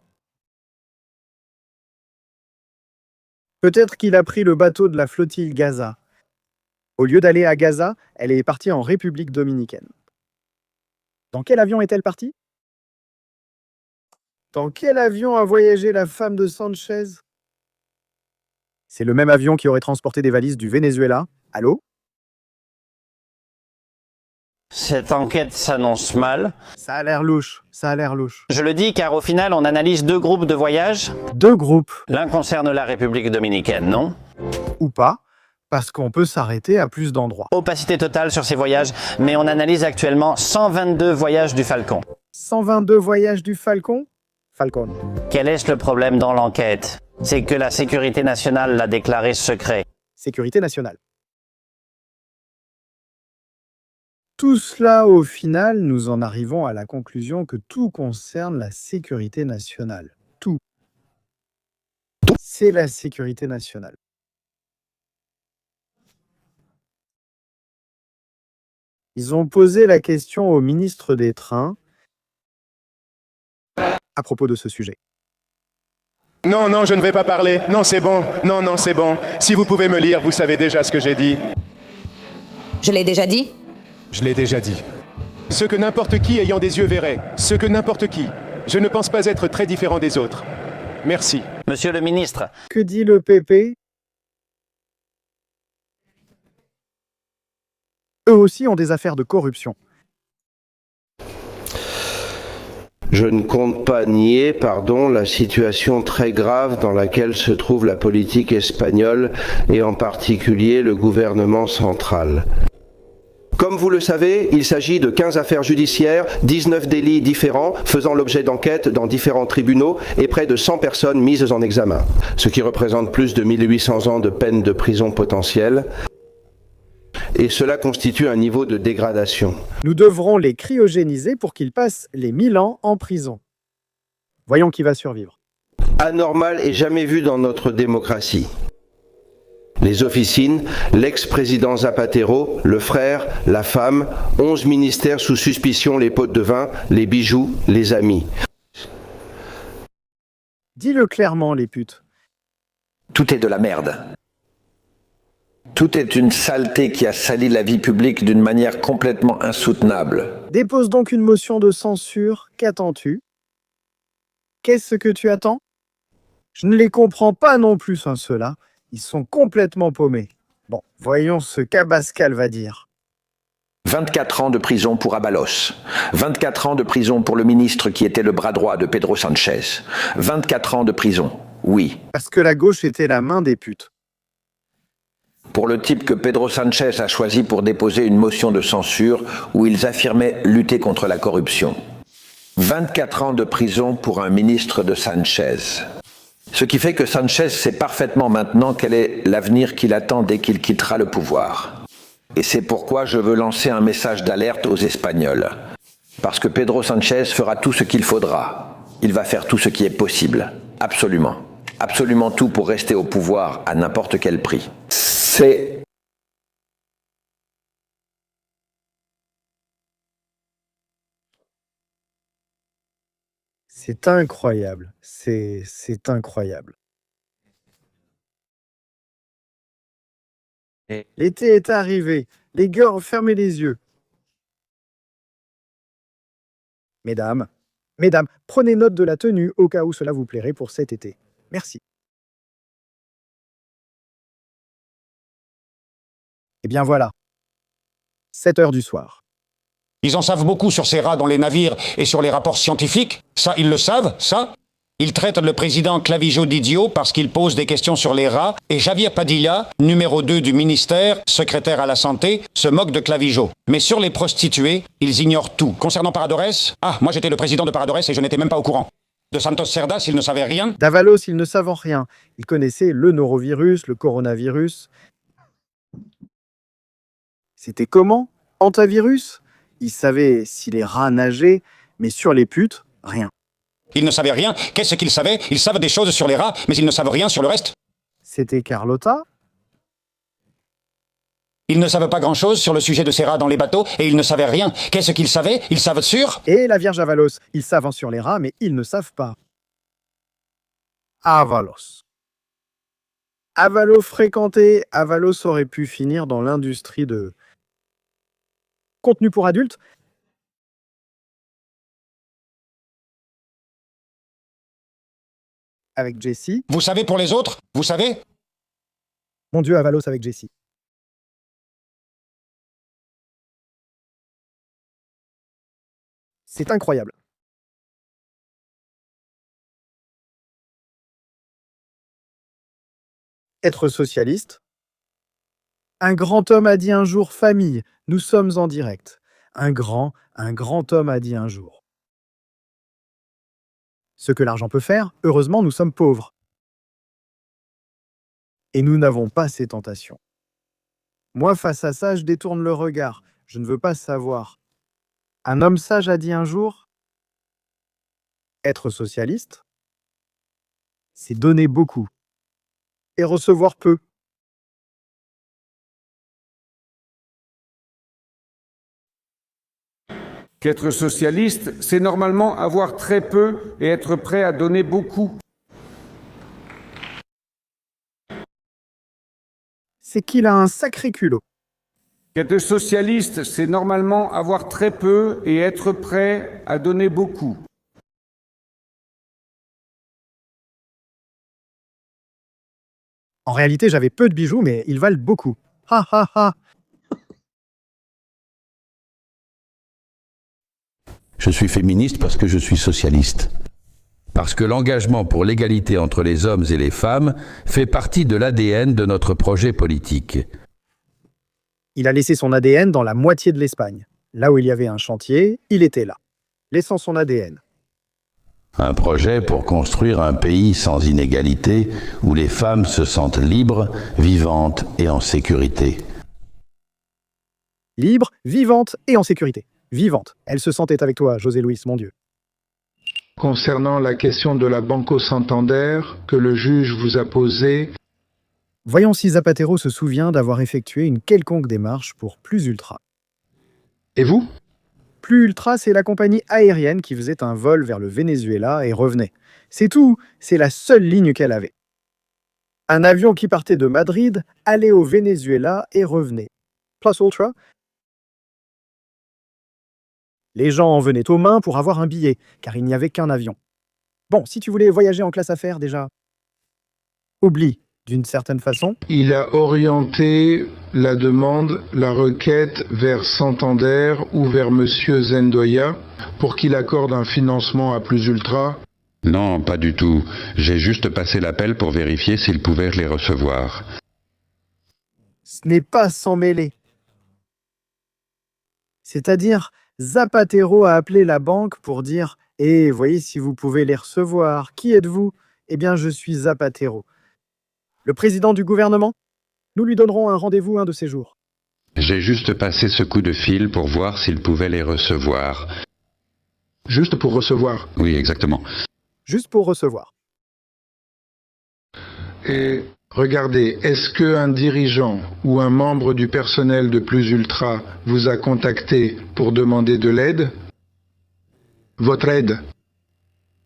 Peut-être qu'il a pris le bateau de la flottille Gaza. Au lieu d'aller à Gaza, elle est partie en République dominicaine. Dans quel avion est-elle partie? Dans quel avion a voyagé la femme de Sanchez? C'est le même avion qui aurait transporté des valises du Venezuela. Allô? Cette enquête s'annonce mal. Ça a l'air louche, ça a l'air louche. Je le dis car au final, on analyse 2 groupes de voyage. 2 groupes. L'un concerne la République dominicaine, non? Ou pas, parce qu'on peut s'arrêter à plus d'endroits. Opacité totale sur ces voyages, mais on analyse actuellement 122 voyages du Falcon. 122 voyages du Falcon? Falcon. Quel est le problème dans l'enquête? C'est que la sécurité nationale l'a déclaré secret. Sécurité nationale. Tout cela, au final, nous en arrivons à la conclusion que tout concerne la sécurité nationale. Tout. C'est la sécurité nationale. Ils ont posé la question au ministre des Trains à propos de ce sujet. Non, non, je ne vais pas parler. Non, c'est bon. Non, non, c'est bon. Si vous pouvez me lire, vous savez déjà ce que j'ai dit. Je l'ai déjà dit? Je l'ai déjà dit. Ce que n'importe qui ayant des yeux verrait. Ce que n'importe qui. Je ne pense pas être très différent des autres. Merci. Monsieur le ministre. Que dit le PP? Eux aussi ont des affaires de corruption. Je ne compte pas nier, la situation très grave dans laquelle se trouve la politique espagnole et en particulier le gouvernement central. Comme vous le savez, il s'agit de 15 affaires judiciaires, 19 délits différents faisant l'objet d'enquêtes dans différents tribunaux et près de 100 personnes mises en examen, ce qui représente plus de 1800 ans de peine de prison potentielle. Et cela constitue un niveau de dégradation. Nous devrons les cryogéniser pour qu'ils passent les 1000 ans en prison. Voyons qui va survivre. Anormal et jamais vu dans notre démocratie. Les officines, l'ex-président Zapatero, le frère, la femme, 11 ministères sous suspicion, les pots de vin, les bijoux, les amis. Dis-le clairement, les putes. Tout est de la merde. Tout est une saleté qui a sali la vie publique d'une manière complètement insoutenable. Dépose donc une motion de censure. Qu'attends-tu? Qu'est-ce que tu attends? Je ne les comprends pas non plus, ceux-là. Ils sont complètement paumés. Bon, voyons ce qu'Abascal va dire. 24 ans de prison pour Abalos. 24 ans de prison pour le ministre qui était le bras droit de Pedro Sanchez. 24 ans de prison, oui. Parce que la gauche était la main des putes. Pour le type que Pedro Sanchez a choisi pour déposer une motion de censure où ils affirmaient lutter contre la corruption. 24 ans de prison pour un ministre de Sanchez. Ce qui fait que Sanchez sait parfaitement maintenant quel est l'avenir qu'il attend dès qu'il quittera le pouvoir. Et c'est pourquoi je veux lancer un message d'alerte aux Espagnols. Parce que Pedro Sanchez fera tout ce qu'il faudra. Il va faire tout ce qui est possible. Absolument. Absolument tout pour rester au pouvoir à n'importe quel prix. C'est incroyable. C'est incroyable. L'été est arrivé. Les gars, fermez les yeux. Mesdames, prenez note de la tenue au cas où cela vous plairait pour cet été. Merci. Et bien voilà. 7 heures du soir. Ils en savent beaucoup sur ces rats dans les navires et sur les rapports scientifiques. Ça, ils le savent, ça. Ils traitent le président Clavijo d'idiot parce qu'il pose des questions sur les rats. Et Javier Padilla, numéro 2 du ministère, secrétaire à la santé, se moque de Clavijo. Mais sur les prostituées, ils ignorent tout. Concernant Paradores, moi j'étais le président de Paradores et je n'étais même pas au courant. De Santos Cerdas, ils ne savaient rien. D'Avalos, ils ne savent rien. Ils connaissaient le norovirus, le coronavirus. C'était comment? Antivirus? Ils savaient si les rats nageaient, mais sur les putes, rien. Ils ne savaient rien. Qu'est-ce qu'ils savaient? Ils savent des choses sur les rats, mais ils ne savent rien sur le reste. C'était Carlotta? Ils ne savent pas grand-chose sur le sujet de ces rats dans les bateaux, et ils ne savaient rien. Qu'est-ce qu'ils savaient? Ils savent sûr? Et la Vierge Avalos, ils savent sur les rats, mais ils ne savent pas. Avalos. Avalos fréquenté, Avalos aurait pu finir dans l'industrie de contenu pour adultes. Avec Jessie. Vous savez pour les autres? Vous savez? Mon Dieu, Avalos avec Jessie. C'est incroyable. Être socialiste. Un grand homme a dit un jour, famille, nous sommes en direct. Un grand homme a dit un jour. Ce que l'argent peut faire, heureusement, nous sommes pauvres. Et nous n'avons pas ces tentations. Moi, face à ça, je détourne le regard. Je ne veux pas savoir. Un homme sage a dit un jour, être socialiste, c'est donner beaucoup et recevoir peu. Qu'être socialiste, c'est normalement avoir très peu et être prêt à donner beaucoup. C'est qu'il a un sacré culot. Qu'être socialiste, c'est normalement avoir très peu et être prêt à donner beaucoup. En réalité, j'avais peu de bijoux, mais ils valent beaucoup. Ha ha ha. Je suis féministe parce que je suis socialiste. Parce que l'engagement pour l'égalité entre les hommes et les femmes fait partie de l'ADN de notre projet politique. Il a laissé son ADN dans la moitié de l'Espagne. Là où il y avait un chantier, il était là, laissant son ADN. Un projet pour construire un pays sans inégalité, où les femmes se sentent libres, vivantes et en sécurité. Libre, vivante et en sécurité. Vivante. Elle se sentait avec toi, José Luis, mon Dieu. Concernant la question de la Banco Santander que le juge vous a posée, voyons si Zapatero se souvient d'avoir effectué une quelconque démarche pour Plus Ultra. Et vous? Plus Ultra, c'est la compagnie aérienne qui faisait un vol vers le Venezuela et revenait. C'est tout, c'est la seule ligne qu'elle avait. Un avion qui partait de Madrid, allait au Venezuela et revenait. Plus Ultra. Les gens en venaient aux mains pour avoir un billet, car il n'y avait qu'un avion. Bon, si tu voulais voyager en classe affaires déjà, oublie. D'une certaine façon. Il a orienté la demande, la requête vers Santander ou vers Monsieur Zendoya pour qu'il accorde un financement à Plus Ultra. Non, pas du tout. J'ai juste passé l'appel pour vérifier s'il pouvait les recevoir. Ce n'est pas s'en mêler. C'est-à-dire, Zapatero a appelé la banque pour dire « Eh, voyez si vous pouvez les recevoir. Qui êtes-vous ? Eh bien, je suis Zapatero. » Le président du gouvernement? Nous lui donnerons un rendez-vous un de ces jours. J'ai juste passé ce coup de fil pour voir s'il pouvait les recevoir. Juste pour recevoir? Oui, exactement. Juste pour recevoir. Et regardez, est-ce qu'un dirigeant ou un membre du personnel de Plus Ultra vous a contacté pour demander de l'aide? Votre aide?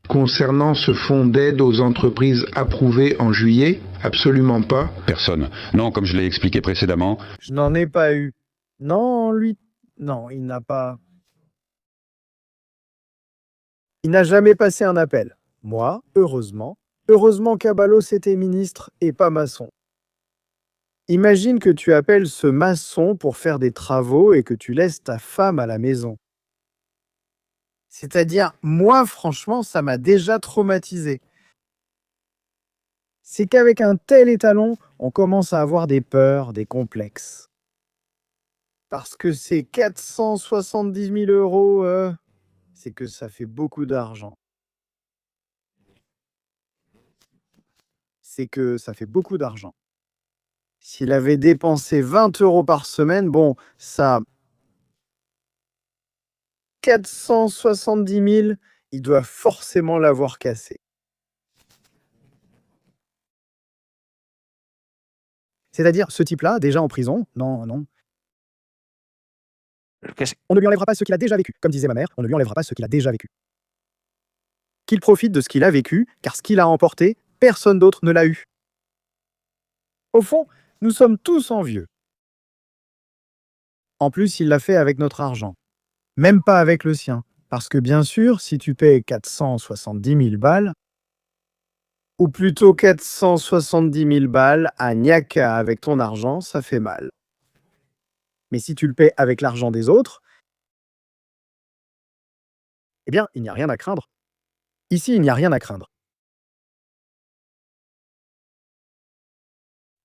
Concernant ce fonds d'aide aux entreprises approuvé en juillet? Absolument pas. Personne. Non, comme je l'ai expliqué précédemment. Je n'en ai pas eu. Non, lui... Non, il n'a pas... Il n'a jamais passé un appel. Moi, heureusement qu'Abalos était ministre et pas maçon. Imagine que tu appelles ce maçon pour faire des travaux et que tu laisses ta femme à la maison. C'est-à-dire, moi, franchement, ça m'a déjà traumatisé. C'est qu'avec un tel étalon, on commence à avoir des peurs, des complexes. Parce que c'est 470 000 euros, c'est que ça fait beaucoup d'argent. C'est que ça fait beaucoup d'argent. S'il avait dépensé 20 euros par semaine, bon, ça... 470 000, il doit forcément l'avoir cassé. C'est-à-dire, ce type-là, déjà en prison, non. On ne lui enlèvera pas ce qu'il a déjà vécu. Comme disait ma mère, on ne lui enlèvera pas ce qu'il a déjà vécu. Qu'il profite de ce qu'il a vécu, car ce qu'il a emporté, personne d'autre ne l'a eu. Au fond, nous sommes tous envieux. En plus, il l'a fait avec notre argent. Même pas avec le sien. Parce que bien sûr, si tu payes 470 000 balles, ou plutôt 470 000 balles à Nyaka avec ton argent, ça fait mal. Mais si tu le paies avec l'argent des autres, eh bien, il n'y a rien à craindre. Ici, il n'y a rien à craindre.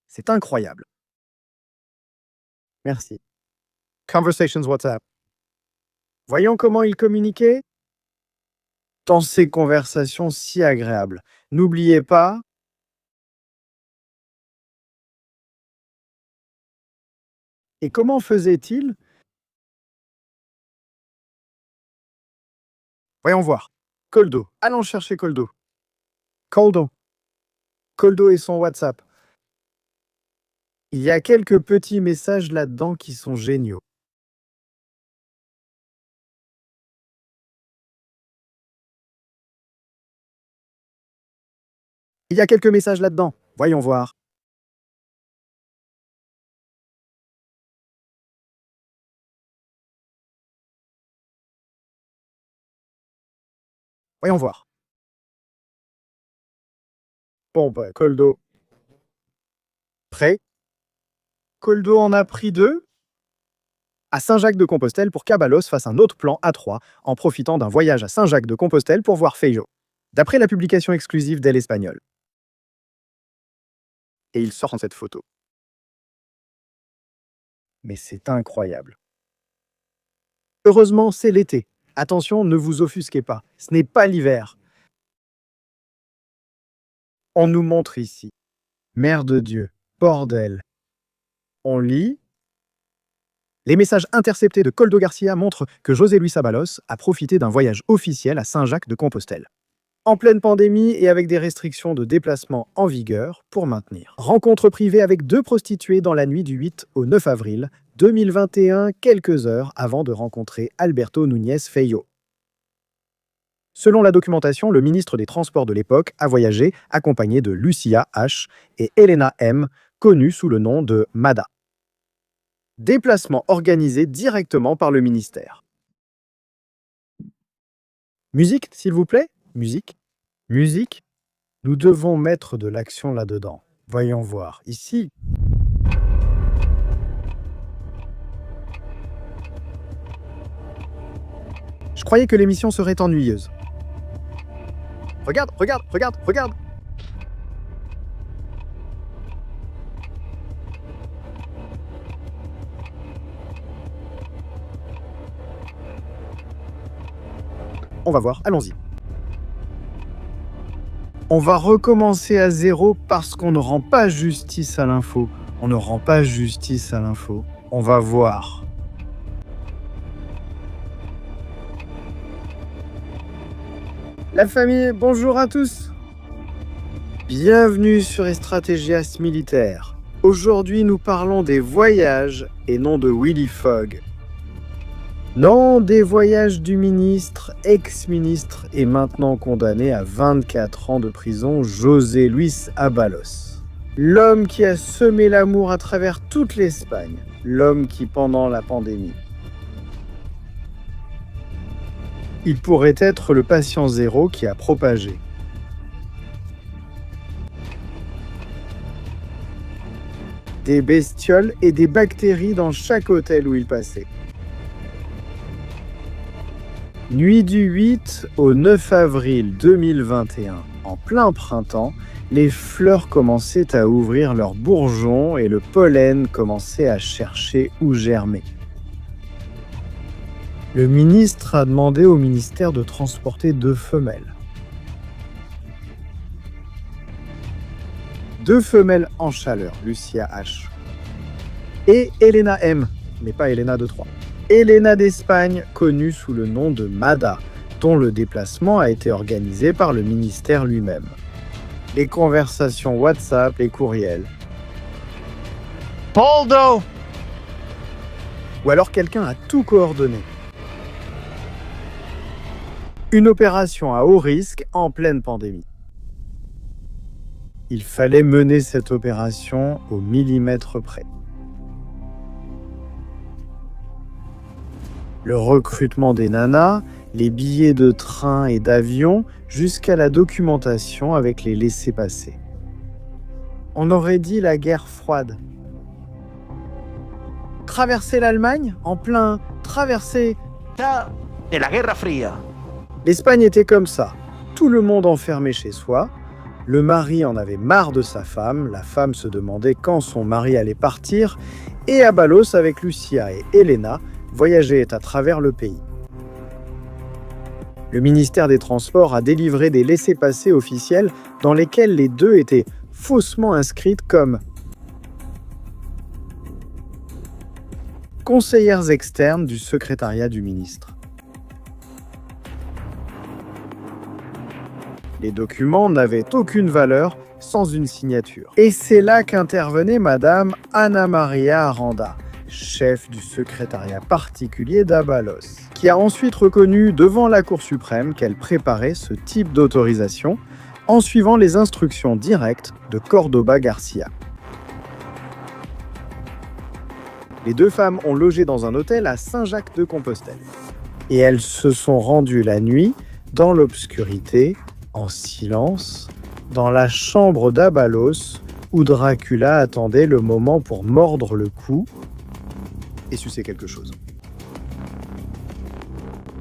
C'est incroyable. Merci. Conversations WhatsApp. Voyons comment il communiquait. Dans ces conversations si agréables. N'oubliez pas, et comment faisait-il? Voyons voir. Koldo. Allons chercher Koldo. Koldo et son WhatsApp. Il y a quelques petits messages là-dedans qui sont géniaux. Il y a quelques messages là-dedans. Voyons voir. Voyons voir. Bon, bah, Koldo. Prêt? Koldo en a pris 2. À Saint-Jacques-de-Compostelle pour qu'Abalos fasse un autre plan à 3 en profitant d'un voyage à Saint-Jacques-de-Compostelle pour voir Feijóo. D'après la publication exclusive d'El Espagnol. Et il sort en cette photo. Mais c'est incroyable. Heureusement, c'est l'été. Attention, ne vous offusquez pas. Ce n'est pas l'hiver. On nous montre ici. Mère de Dieu. Bordel. On lit. Les messages interceptés de Koldo Garcia montrent que José Luis Ábalos a profité d'un voyage officiel à Saint-Jacques-de-Compostelle. En pleine pandémie et avec des restrictions de déplacement en vigueur pour maintenir. Rencontre privée avec 2 prostituées dans la nuit du 8 au 9 avril 2021, quelques heures avant de rencontrer Alberto Núñez Feijóo. Selon la documentation, le ministre des Transports de l'époque a voyagé accompagné de Lucia H. et Elena M., connue sous le nom de Mada. Déplacement organisé directement par le ministère. Musique, s'il vous plaît? Musique. Musique. Nous devons mettre de l'action là-dedans. Voyons voir. Ici. Je croyais que l'émission serait ennuyeuse. Regarde. On va voir, allons-y. On va recommencer à 0 parce qu'on ne rend pas justice à l'info. On va voir. La famille, bonjour à tous. Bienvenue sur Estratégias Militaire. Aujourd'hui, nous parlons des voyages et non de Willy Fogg. Non, des voyages du ministre, ex-ministre et maintenant condamné à 24 ans de prison, José Luis Ábalos. L'homme qui a semé l'amour à travers toute l'Espagne. L'homme qui, pendant la pandémie, il pourrait être le patient zéro qui a propagé. Des bestioles et des bactéries dans chaque hôtel où il passait. Nuit du 8 au 9 avril 2021, en plein printemps, les fleurs commençaient à ouvrir leurs bourgeons et le pollen commençait à chercher où germer. Le ministre a demandé au ministère de transporter 2 femelles. 2 femelles en chaleur, Lucia H. et Elena M, mais pas Elena de Troyes. Elena d'Espagne, connue sous le nom de Mada, dont le déplacement a été organisé par le ministère lui-même. Les conversations WhatsApp et courriels. Poldo! Ou alors quelqu'un a tout coordonné. Une opération à haut risque en pleine pandémie. Il fallait mener cette opération au millimètre près. Le recrutement des nanas, les billets de train et d'avion, jusqu'à la documentation avec les laissez-passer. On aurait dit la guerre froide. Traverser l'Allemagne en plein traverser de la Guerra Fría. L'Espagne était comme ça, tout le monde enfermé chez soi. Le mari en avait marre de sa femme, la femme se demandait quand son mari allait partir, et Ábalos avec Lucia et Elena voyageaient à travers le pays. Le ministère des Transports a délivré des laissez-passer officiels dans lesquels les deux étaient faussement inscrites comme conseillères externes du secrétariat du ministre. Les documents n'avaient aucune valeur sans une signature. Et c'est là qu'intervenait Madame Ana Maria Aranda, chef du secrétariat particulier d'Ábalos, qui a ensuite reconnu devant la Cour suprême qu'elle préparait ce type d'autorisation en suivant les instructions directes de Córdoba García. Les 2 femmes ont logé dans un hôtel à Saint-Jacques-de-Compostelle. Et elles se sont rendues la nuit, dans l'obscurité, en silence, dans la chambre d'Ábalos, où Dracula attendait le moment pour mordre le cou et sucer quelque chose.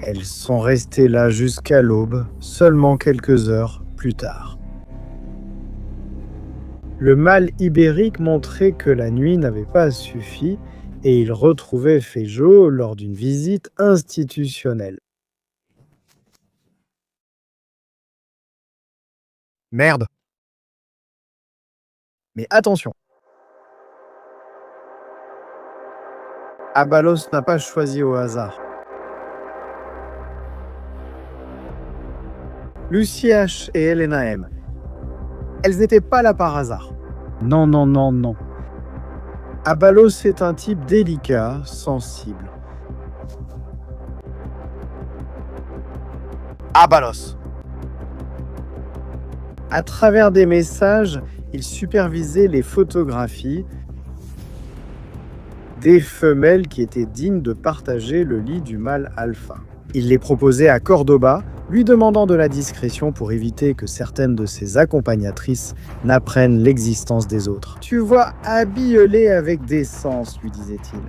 Elles sont restées là jusqu'à l'aube, seulement quelques heures plus tard. Le mal ibérique montrait que la nuit n'avait pas suffi et il retrouvait Feijóo lors d'une visite institutionnelle. Merde. Mais attention. Ábalos n'a pas choisi au hasard. Lucia H et Elena M. Elles n'étaient pas là par hasard. Non, non, non, non. Ábalos est un type délicat, sensible. Ábalos. À travers des messages, il supervisait les photographies des femelles qui étaient dignes de partager le lit du mâle alpha. Il les proposait à Córdoba, lui demandant de la discrétion pour éviter que certaines de ses accompagnatrices n'apprennent l'existence des autres. « Tu vois, habille-les avec décence », lui disait-il.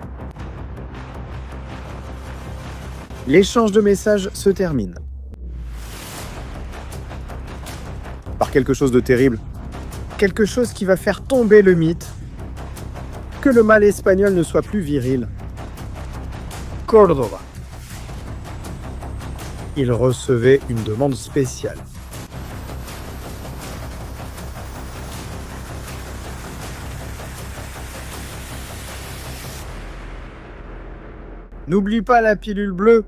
L'échange de messages se termine par quelque chose de terrible. Quelque chose qui va faire tomber le mythe que le mâle espagnol ne soit plus viril. Córdoba. Il recevait une demande spéciale. N'oublie pas la pilule bleue.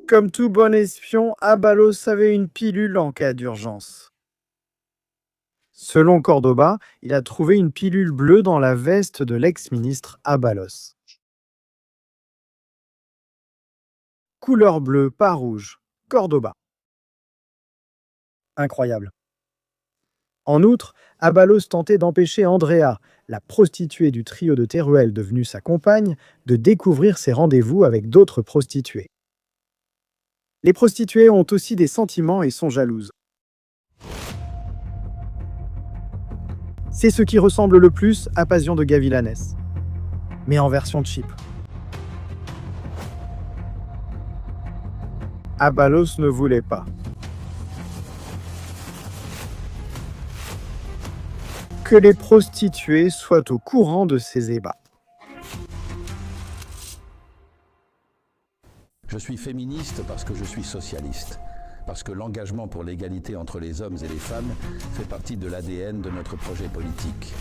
Comme tout bon espion, Ábalos avait une pilule en cas d'urgence. Selon Córdoba, il a trouvé une pilule bleue dans la veste de l'ex-ministre Ábalos. Couleur bleue, pas rouge. Córdoba. Incroyable. En outre, Ábalos tentait d'empêcher Andrea, la prostituée du trio de Teruel devenue sa compagne, de découvrir ses rendez-vous avec d'autres prostituées. Les prostituées ont aussi des sentiments et sont jalouses. C'est ce qui ressemble le plus à Passion de Gavilanes, mais en version cheap. Abalos ne voulait pas. Que les prostituées soient au courant de ces ébats. Je suis féministe parce que je suis socialiste. Parce que l'engagement pour l'égalité entre les hommes et les femmes fait partie de l'ADN de notre projet politique.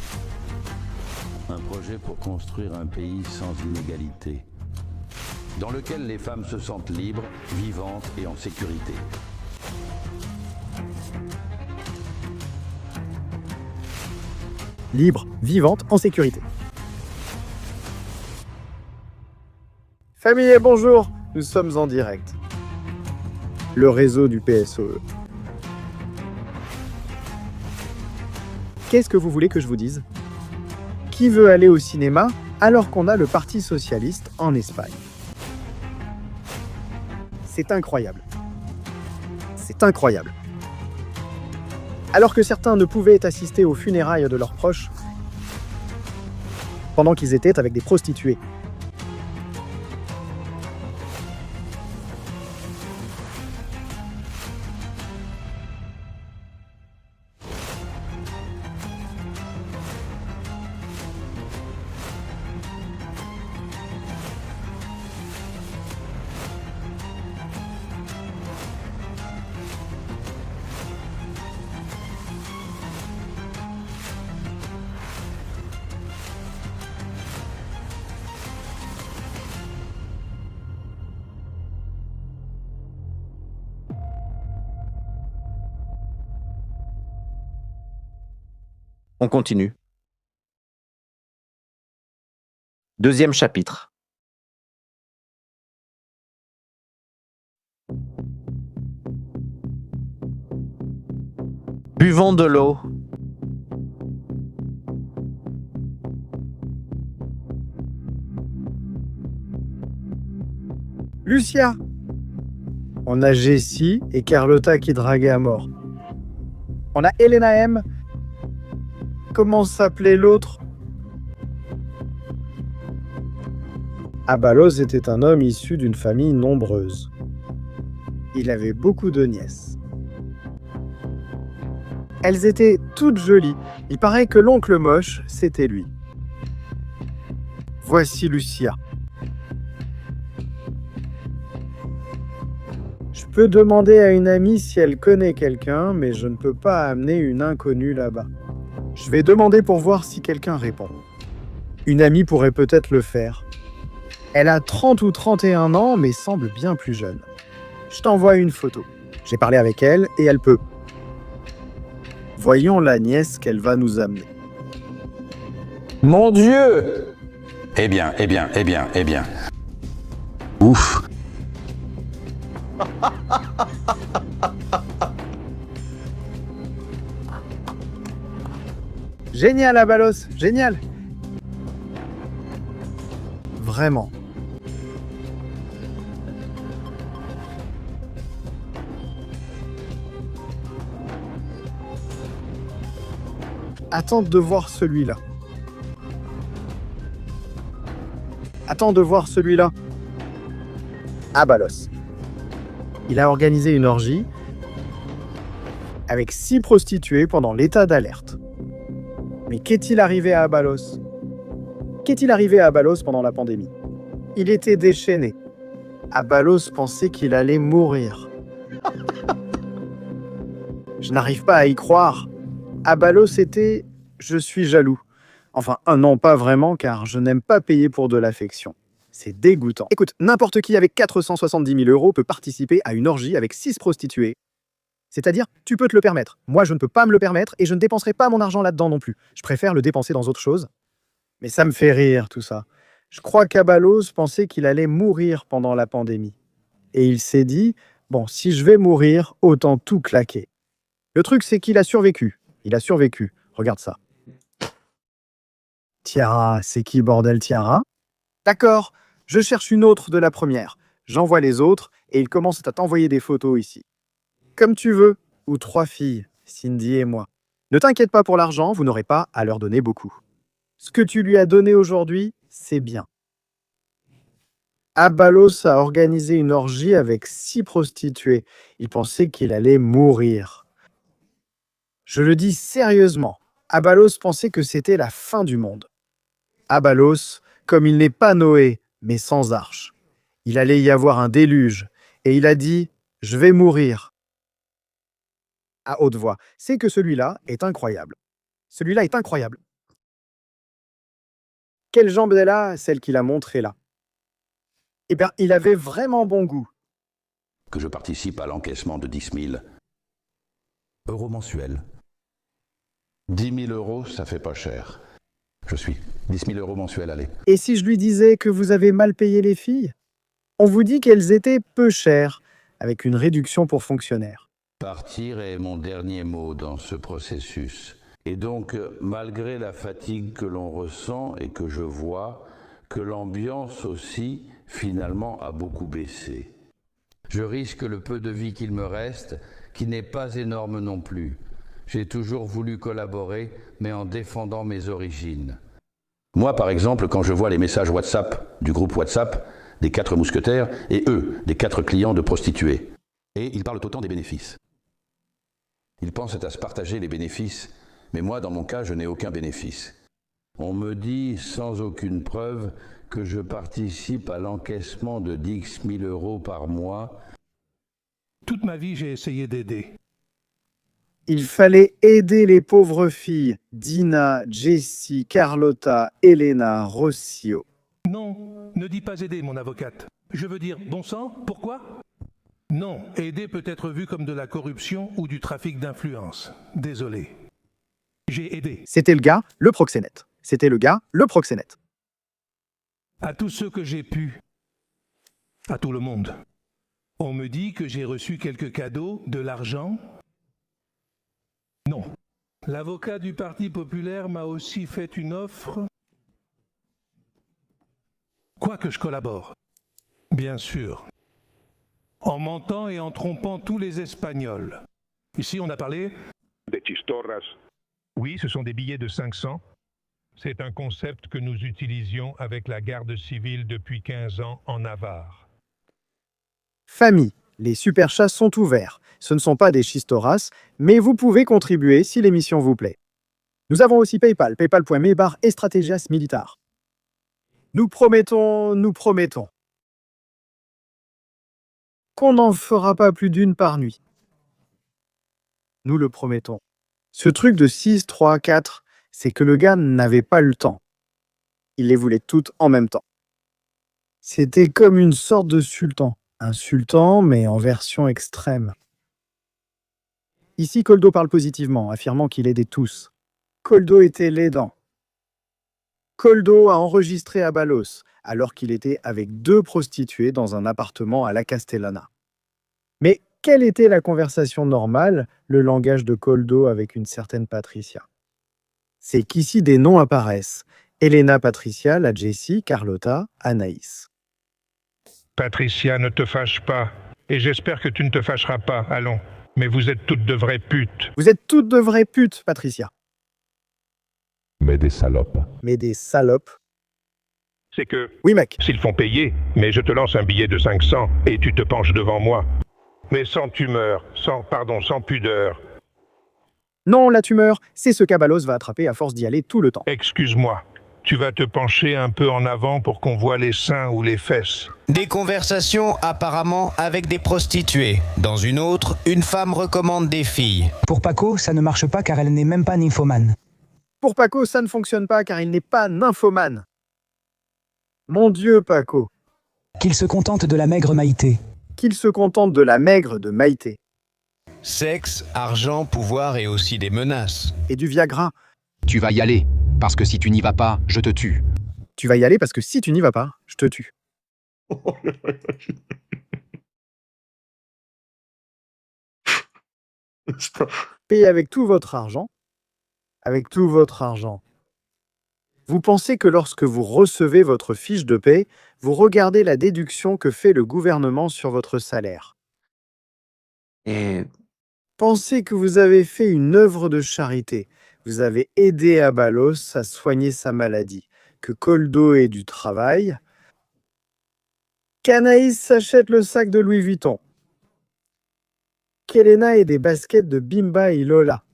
Un projet pour construire un pays sans inégalité, dans lequel les femmes se sentent libres, vivantes et en sécurité. Libre, vivante, en sécurité. Famille et bonjour, nous sommes en direct. Le réseau du PSOE. Qu'est-ce que vous voulez que je vous dise? Qui veut aller au cinéma alors qu'on a le Parti socialiste en Espagne? C'est incroyable. C'est incroyable. Alors que certains ne pouvaient assister aux funérailles de leurs proches pendant qu'ils étaient avec des prostituées. On continue. Deuxième chapitre. Buvons de l'eau. Lucia. On a Jessie et Carlotta qui draguaient à mort. On a Elena M. Comment s'appelait l'autre? Abalos était un homme issu d'une famille nombreuse. Il avait beaucoup de nièces. Elles étaient toutes jolies. Il paraît que l'oncle moche, c'était lui. Voici Lucia. Je peux demander à une amie si elle connaît quelqu'un, mais je ne peux pas amener une inconnue là-bas. Je vais demander pour voir si quelqu'un répond. Une amie pourrait peut-être le faire. Elle a 30 ou 31 ans, mais semble bien plus jeune. Je t'envoie une photo. J'ai parlé avec elle et elle peut. Voyons la nièce qu'elle va nous amener. Mon Dieu! Eh bien. Ouf! Génial, Abalos, génial. Vraiment. Attends de voir celui-là. Attends de voir celui-là. Abalos. Il a organisé une orgie avec 6 prostituées pendant l'état d'alerte. Mais qu'est-il arrivé à Abalos? Qu'est-il arrivé à Abalos pendant la pandémie? Il était déchaîné. Abalos pensait qu'il allait mourir. Je n'arrive pas à y croire. Abalos était « je suis jaloux ». Enfin, non, pas vraiment, car je n'aime pas payer pour de l'affection. C'est dégoûtant. Écoute, n'importe qui avec 470 000 € peut participer à une orgie avec 6 prostituées. C'est-à-dire, tu peux te le permettre. Moi, je ne peux pas me le permettre et je ne dépenserai pas mon argent là-dedans non plus. Je préfère le dépenser dans autre chose. Mais ça me fait rire, tout ça. Je crois qu'Abalos pensait qu'il allait mourir pendant la pandémie. Et il s'est dit, bon, si je vais mourir, autant tout claquer. Le truc, c'est qu'il a survécu. Il a survécu. Regarde ça. Tiara, c'est qui, bordel, Tiara? D'accord, je cherche une autre de la première. J'envoie les autres et ils commencent à t'envoyer des photos ici. Comme tu veux, ou 3 filles, Cindy et moi. Ne t'inquiète pas pour l'argent, vous n'aurez pas à leur donner beaucoup. Ce que tu lui as donné aujourd'hui, c'est bien. Abalos a organisé une orgie avec 6 prostituées. Il pensait qu'il allait mourir. Je le dis sérieusement, Abalos pensait que c'était la fin du monde. Abalos, comme il n'est pas Noé, mais sans arche. Il allait y avoir un déluge, et il a dit « Je vais mourir ». À haute voix, c'est que celui-là est incroyable. Celui-là est incroyable. Quelle jambe elle a, celle qu'il a montrée là? Eh bien, il avait vraiment bon goût. Que je participe à l'encaissement de 10 000 euros mensuels. 10 000 euros, ça fait pas cher. Je suis. 10 000 euros mensuels, allez. Et si je lui disais que vous avez mal payé les filles? On vous dit qu'elles étaient peu chères, avec une réduction pour fonctionnaires. Partir est mon dernier mot dans ce processus. Et donc, malgré la fatigue que l'on ressent et que je vois, que l'ambiance aussi, finalement, a beaucoup baissé. Je risque le peu de vie qu'il me reste, qui n'est pas énorme non plus. J'ai toujours voulu collaborer, mais en défendant mes origines. Moi, par exemple, quand je vois les messages WhatsApp du groupe WhatsApp des 4 mousquetaires et eux, des 4 clients de prostituées, et ils parlent autant des bénéfices. Ils pensent à se partager les bénéfices, mais moi, dans mon cas, je n'ai aucun bénéfice. On me dit, sans aucune preuve, que je participe à l'encaissement de 10 000 euros par mois. Toute ma vie, j'ai essayé d'aider. Il fallait aider les pauvres filles, Dina, Jessie, Carlotta, Elena, Rossio. Non, ne dis pas aider, mon avocate. Je veux dire, bon sang, pourquoi? Non, aider peut être vu comme de la corruption ou du trafic d'influence. Désolé. J'ai aidé. C'était le gars, le proxénète. C'était le gars, le proxénète. À tous ceux que j'ai pu. À tout le monde. On me dit que j'ai reçu quelques cadeaux, de l'argent. Non. L'avocat du Parti populaire m'a aussi fait une offre. Quoique je collabore. Bien sûr. En mentant et en trompant tous les Espagnols. Ici, on a parlé des chistorras. Oui, ce sont des billets de 500. C'est un concept que nous utilisions avec la garde civile depuis 15 ans en Navarre. Famille, les superchats sont ouverts. Ce ne sont pas des chistoras, mais vous pouvez contribuer si l'émission vous plaît. Nous avons aussi PayPal, paypal.me/estrategias militar. Nous promettons qu'on n'en fera pas plus d'une par nuit. Nous le promettons. Ce truc de 6, 3, 4, c'est que le gars n'avait pas le temps. Il les voulait toutes en même temps. C'était comme une sorte de sultan. Un sultan, mais en version extrême. Ici, Koldo parle positivement, affirmant qu'il aidait tous. Koldo était l'aidant. Koldo a enregistré Abalos, alors qu'il était avec 2 prostituées dans un appartement à la Castellana. Mais quelle était la conversation normale, le langage de Koldo avec une certaine Patricia? C'est qu'ici des noms apparaissent. Elena, Patricia, la Jessie, Carlotta, Anaïs. Patricia, ne te fâche pas. Et j'espère que tu ne te fâcheras pas, allons. Mais vous êtes toutes de vraies putes. Vous êtes toutes de vraies putes, Patricia. Mais des salopes. Mais des salopes. C'est que... Oui, mec. S'ils font payer, mais je te lance un billet de 500 et tu te penches devant moi. Mais sans tumeur, sans pudeur. Non, la tumeur, c'est ce qu'Abalos va attraper à force d'y aller tout le temps. Excuse-moi. Tu vas te pencher un peu en avant pour qu'on voit les seins ou les fesses. Des conversations apparemment avec des prostituées. Dans une autre, une femme recommande des filles. Pour Paco, ça ne marche pas car elle n'est même pas nymphomane. Pour Paco, ça ne fonctionne pas car il n'est pas nymphomane. Mon Dieu, Paco. Qu'il se contente de la maigre Maïté. Qu'il se contente de la maigre de Maïté. Sexe, argent, pouvoir et aussi des menaces. Et du Viagra. Tu vas y aller, parce que si tu n'y vas pas, je te tue. Tu vas y aller parce que si tu n'y vas pas, je te tue. Payez avec tout votre argent. Avec tout votre argent. Vous pensez que lorsque vous recevez votre fiche de paie, vous regardez la déduction que fait le gouvernement sur votre salaire. Et pensez que vous avez fait une œuvre de charité. Vous avez aidé Abalos à soigner sa maladie, que Koldo ait du travail. qu'Anaïs s'achète le sac de Louis Vuitton. Qu'Elena ait des baskets de Bimba et Lola.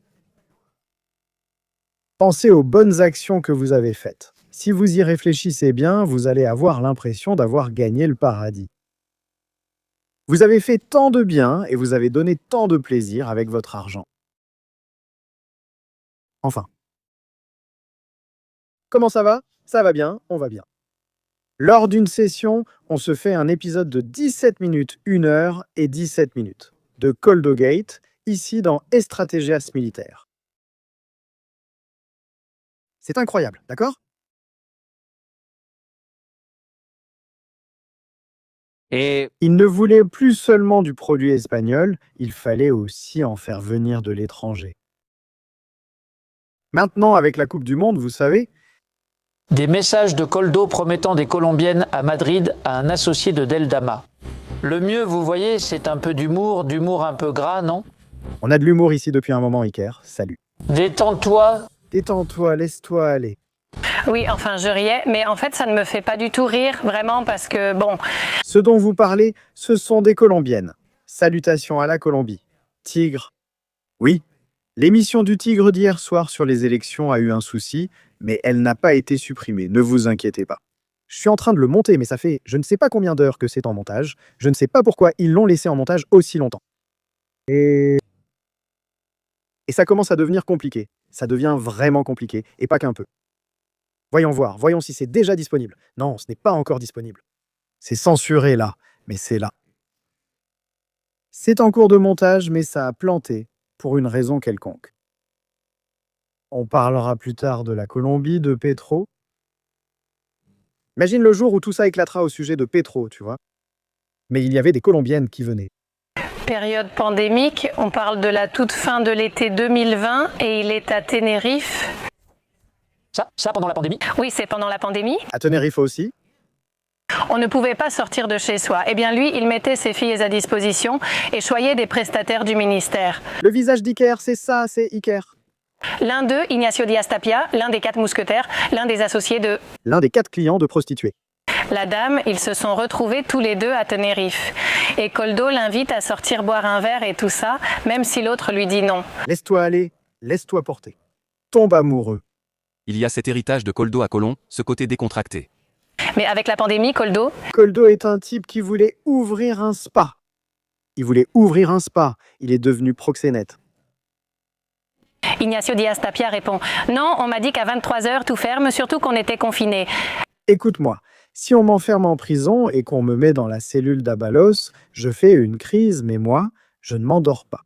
Pensez aux bonnes actions que vous avez faites. Si vous y réfléchissez bien, vous allez avoir l'impression d'avoir gagné le paradis. Vous avez fait tant de bien et vous avez donné tant de plaisir avec votre argent. Enfin. Comment ça va? Ça va bien, on va bien. Lors d'une session, on se fait un épisode de 17 minutes, 1 heure et 17 minutes de Coldogate, ici dans Estratégias Militaires. C'est incroyable, d'accord? Et Il ne voulait plus seulement du produit espagnol, il fallait aussi en faire venir de l'étranger. Maintenant, avec la Coupe du Monde, vous savez, Des messages de Koldo promettant des colombiennes à Madrid à un associé de Deldama. Le mieux, vous voyez, c'est un peu d'humour un peu gras, non? on a de l'humour ici depuis un moment, Iker. Salut. Détends-toi. Détends-toi, laisse-toi aller. Oui, enfin, je riais, mais en fait, ça ne me fait pas du tout rire, vraiment, parce que, bon... Ce dont vous parlez, ce sont des Colombiennes. Salutations à la Colombie. Tigre. Oui, l'émission du Tigre d'hier soir sur les élections a eu un souci, mais elle n'a pas été supprimée, ne vous inquiétez pas. Je suis en train de le monter, mais ça fait je ne sais pas combien d'heures que c'est en montage. Je ne sais pas pourquoi ils l'ont laissé en montage aussi longtemps. Et ça commence à devenir compliqué. Ça devient vraiment compliqué, et pas qu'un peu. Voyons voir, voyons si c'est déjà disponible. Non, ce n'est pas encore disponible. C'est censuré là, mais c'est là. C'est en cours de montage, mais ça a planté, pour une raison quelconque. On parlera plus tard de la Colombie, de Petro. Imagine le jour où tout ça éclatera au sujet de Petro, tu vois. Mais il y avait des Colombiennes qui venaient. Période pandémique, on parle de la toute fin de l'été 2020 et il est à Tenerife. Ça pendant la pandémie? Oui, c'est pendant la pandémie. À Tenerife aussi. On ne pouvait pas sortir de chez soi. Eh bien, lui, il mettait ses filles à disposition et choyait des prestataires du ministère. Le visage d'Iker, c'est ça, c'est Iker. L'un d'eux, Ignacio Díaz Tapia, l'un des 4 mousquetaires, l'un des associés de... L'un des 4 clients de prostituées. La dame, ils se sont retrouvés tous les deux à Tenerife. Et Koldo l'invite à sortir boire un verre et tout ça, même si l'autre lui dit non. Laisse-toi aller, laisse-toi porter. Tombe amoureux. Il y a cet héritage de Koldo à Colomb, ce côté décontracté. Mais avec la pandémie, Koldo... Koldo est un type qui voulait ouvrir un spa. Il voulait ouvrir un spa. Il est devenu proxénète. Ignacio Díaz Tapia répond « Non, on m'a dit qu'à 23h tout ferme, surtout qu'on était confinés. » Écoute-moi, si on m'enferme en prison et qu'on me met dans la cellule d'Abalos, je fais une crise, mais moi, je ne m'endors pas.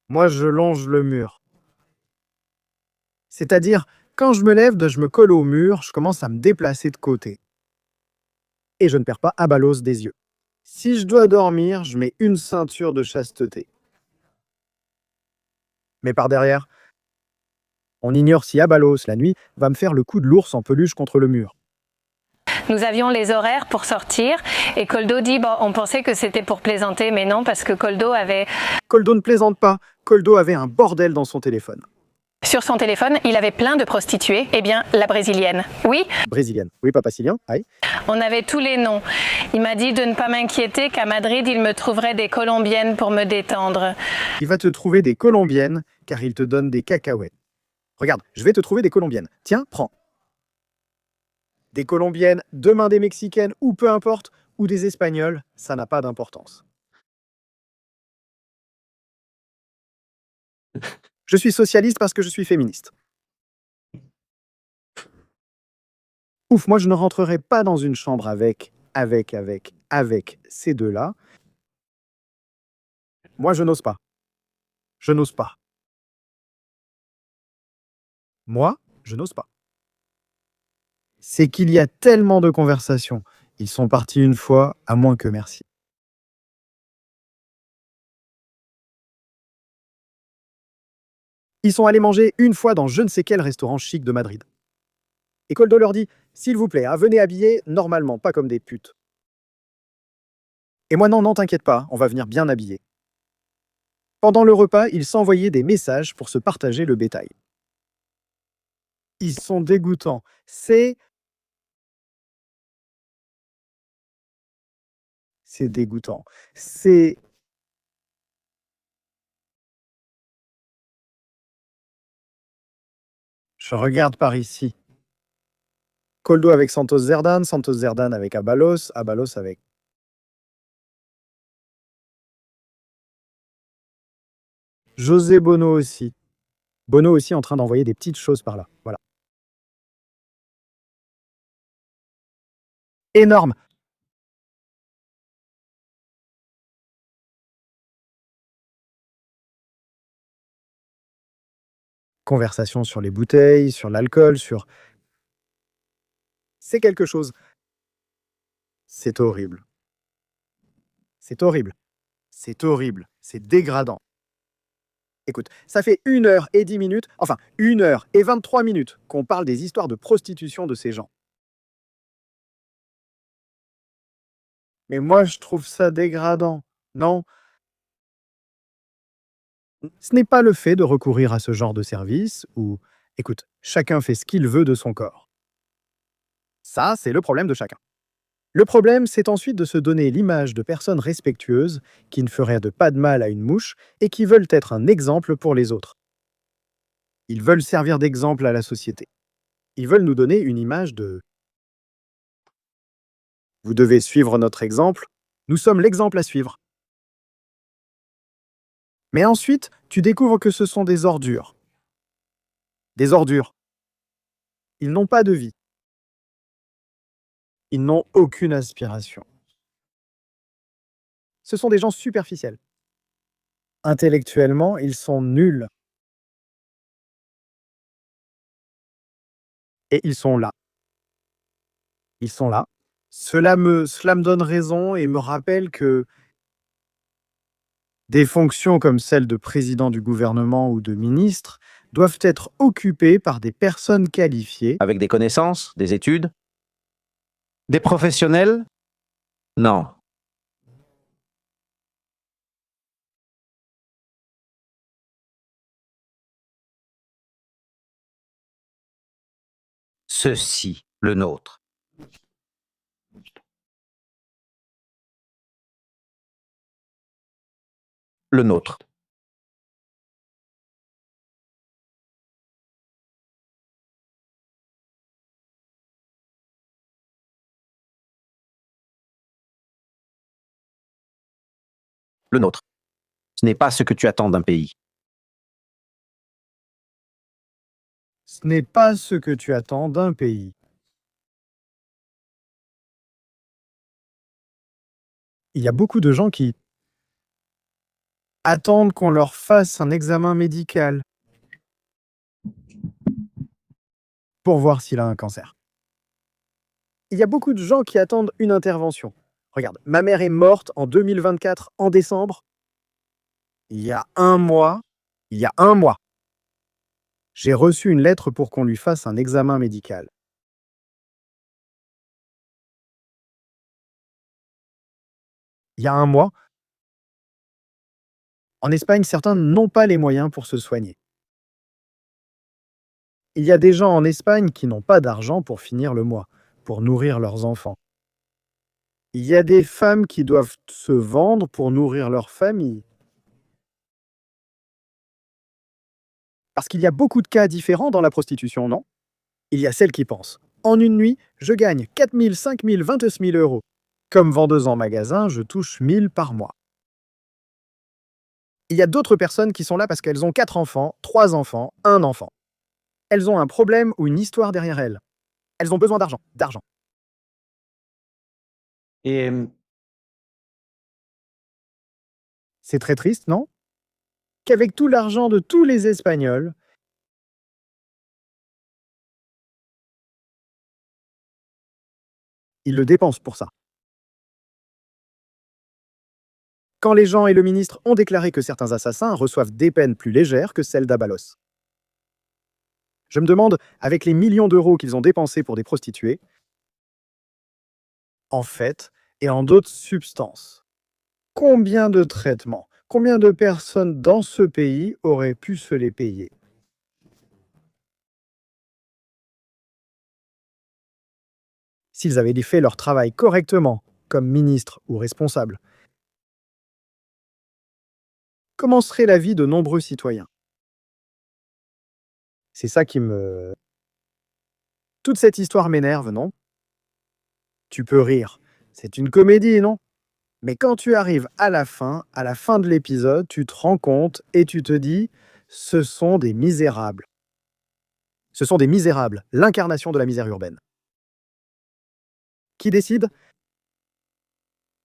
Moi, je longe le mur. C'est-à-dire, quand je me lève, je me colle au mur, je commence à me déplacer de côté. Et je ne perds pas Abalos des yeux. Si je dois dormir, je mets une ceinture de chasteté. Mais par derrière, on ignore si Abalos, la nuit, va me faire le coup de l'ours en peluche contre le mur. Nous avions les horaires pour sortir et Koldo dit bon, on pensait que c'était pour plaisanter, mais non, parce que Koldo avait... Koldo ne plaisante pas. Koldo avait un bordel dans son téléphone. Sur son téléphone, il avait plein de prostituées. Eh bien, la brésilienne. Oui. Brésilienne. Oui, papacilien. Aïe. On avait tous les noms. Il m'a dit de ne pas m'inquiéter, qu'à Madrid, il me trouverait des Colombiennes pour me détendre. Il va te trouver des Colombiennes, car il te donne des cacahuètes. Regarde, je vais te trouver des Colombiennes. Tiens, prends. Des Colombiennes, demain des Mexicaines, ou peu importe, ou des Espagnols, ça n'a pas d'importance. Je suis socialiste parce que je suis féministe. Ouf, moi je ne rentrerai pas dans une chambre avec ces deux-là. Moi je n'ose pas. Je n'ose pas. Moi, je n'ose pas. C'est qu'il y a tellement de conversations. Ils sont partis une fois, à moins que merci. Ils sont allés manger une fois dans je ne sais quel restaurant chic de Madrid. Et Koldo leur dit « S'il vous plaît, venez habillés normalement, pas comme des putes. » Et moi, non, t'inquiète pas, on va venir bien habillés. Pendant le repas, ils s'envoyaient des messages pour se partager le bétail. Ils sont dégoûtants. C'est C'est dégoûtant. C'est... Je regarde par ici. Koldo avec Santos Zerdan avec Abalos avec... José Bono aussi. Bono aussi en train d'envoyer des petites choses par là. Voilà. Énorme. Conversation sur les bouteilles, sur l'alcool, sur... C'est quelque chose. C'est horrible. C'est horrible. C'est horrible. C'est dégradant. Écoute, ça fait 1h10, enfin 1h23 qu'on parle des histoires de prostitution de ces gens. Mais moi, je trouve ça dégradant. Non. Ce n'est pas le fait de recourir à ce genre de service où, écoute, chacun fait ce qu'il veut de son corps. Ça, c'est le problème de chacun. Le problème, c'est ensuite de se donner l'image de personnes respectueuses qui ne feraient pas de mal à une mouche et qui veulent être un exemple pour les autres. Ils veulent servir d'exemple à la société. Ils veulent nous donner une image de « Vous devez suivre notre exemple, nous sommes l'exemple à suivre ». Mais ensuite, tu découvres que ce sont des ordures. Des ordures. Ils n'ont pas de vie. Ils n'ont aucune aspiration. Ce sont des gens superficiels. Intellectuellement, ils sont nuls. Et ils sont là. Ils sont là. Cela me donne raison et me rappelle que des fonctions comme celle de président du gouvernement ou de ministre doivent être occupées par des personnes qualifiées. Avec des connaissances, des études? Des professionnels? Non. Ceci, le nôtre. Le nôtre. Le nôtre. Ce n'est pas ce que tu attends d'un pays. Ce n'est pas ce que tu attends d'un pays. Il y a beaucoup de gens qui attendent qu'on leur fasse un examen médical pour voir s'il a un cancer. Il y a beaucoup de gens qui attendent une intervention. Regarde, ma mère est morte en 2024, en décembre. Il y a un mois, j'ai reçu une lettre pour qu'on lui fasse un examen médical. Il y a un mois, en Espagne, certains n'ont pas les moyens pour se soigner. Il y a des gens en Espagne qui n'ont pas d'argent pour finir le mois, pour nourrir leurs enfants. Il y a des femmes qui doivent se vendre pour nourrir leur famille. Parce qu'il y a beaucoup de cas différents dans la prostitution, non? Il y a celles qui pensent « En une nuit, je gagne 4 000, 5 000, 22 000 euros. Comme vendeuse en magasin, je touche 1 000 par mois. » Il y a d'autres personnes qui sont là parce qu'elles ont 4 enfants, 3 enfants, 1 enfant. Elles ont un problème ou une histoire derrière elles. Elles ont besoin d'argent, Et C'est très triste, non? Qu'avec tout l'argent de tous les Espagnols, ils le dépensent pour ça. Quand les gens et le ministre ont déclaré que certains assassins reçoivent des peines plus légères que celles d'Abalos. Je me demande, avec les millions d'euros qu'ils ont dépensés pour des prostituées, en fait, et en d'autres substances, combien de traitements, combien de personnes dans ce pays auraient pu se les payer? S'ils avaient fait leur travail correctement, comme ministre ou responsable. Comment serait la vie de nombreux citoyens? C'est ça qui me... Toute cette histoire m'énerve, non? Tu peux rire. C'est une comédie, non? Mais quand tu arrives à la fin de l'épisode, tu te rends compte et tu te dis, ce sont des misérables. Ce sont des misérables, l'incarnation de la misère urbaine. Qui décide?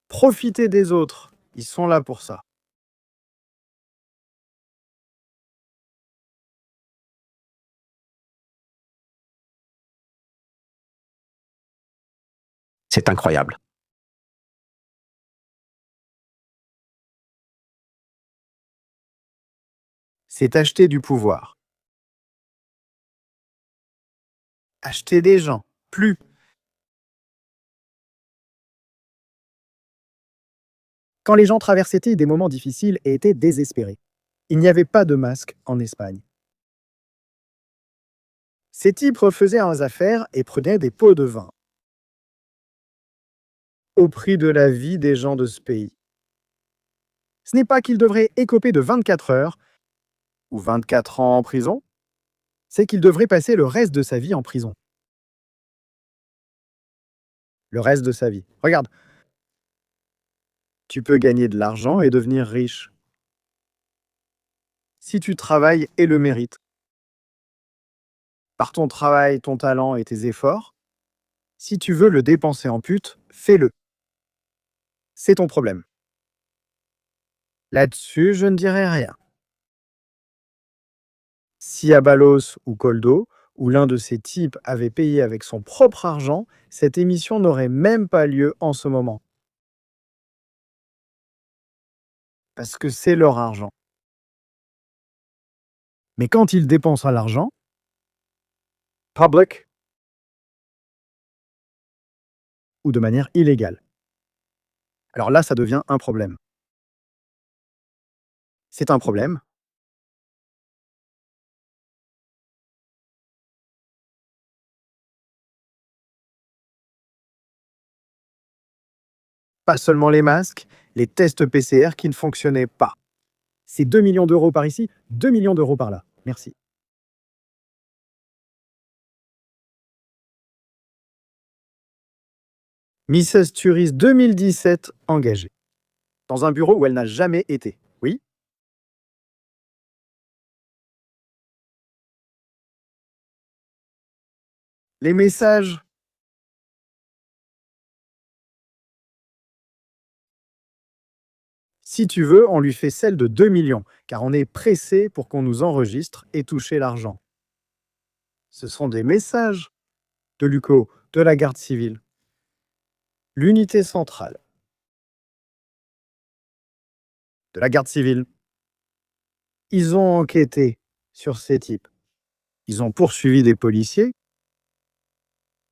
Profiter des autres. Ils sont là pour ça. C'est incroyable. C'est acheter du pouvoir. Acheter des gens. Plus. Quand les gens traversaient des moments difficiles et étaient désespérés, il n'y avait pas de masque en Espagne. Ces types refaisaient leurs affaires et prenaient des pots de vin. Au prix de la vie des gens de ce pays. Ce n'est pas qu'il devrait écoper de 24 heures ou 24 ans en prison, c'est qu'il devrait passer le reste de sa vie en prison. Le reste de sa vie. Regarde, tu peux gagner de l'argent et devenir riche. Si tu travailles et le mérites. Par ton travail, ton talent et tes efforts, si tu veux le dépenser en pute, fais-le. C'est ton problème. Là-dessus, je ne dirai rien. Si Abalos ou Koldo, ou l'un de ces types avait payé avec son propre argent, cette émission n'aurait même pas lieu en ce moment. Parce que c'est leur argent. Mais quand ils dépensent l'argent, public, ou de manière illégale, alors là, ça devient un problème. C'est un problème. Pas seulement les masques, les tests PCR qui ne fonctionnaient pas. C'est 2 millions d'euros par ici, 2 millions d'euros par là. Merci. Mrs. Turis 2017 engagée. Dans un bureau où elle n'a jamais été. Oui? Les messages. Si tu veux, on lui fait celle de 2 millions, car on est pressé pour qu'on nous enregistre et toucher l'argent. Ce sont des messages de l'UCO, de la garde civile. L'unité centrale. De la garde civile. Ils ont enquêté sur ces types. Ils ont poursuivi des policiers,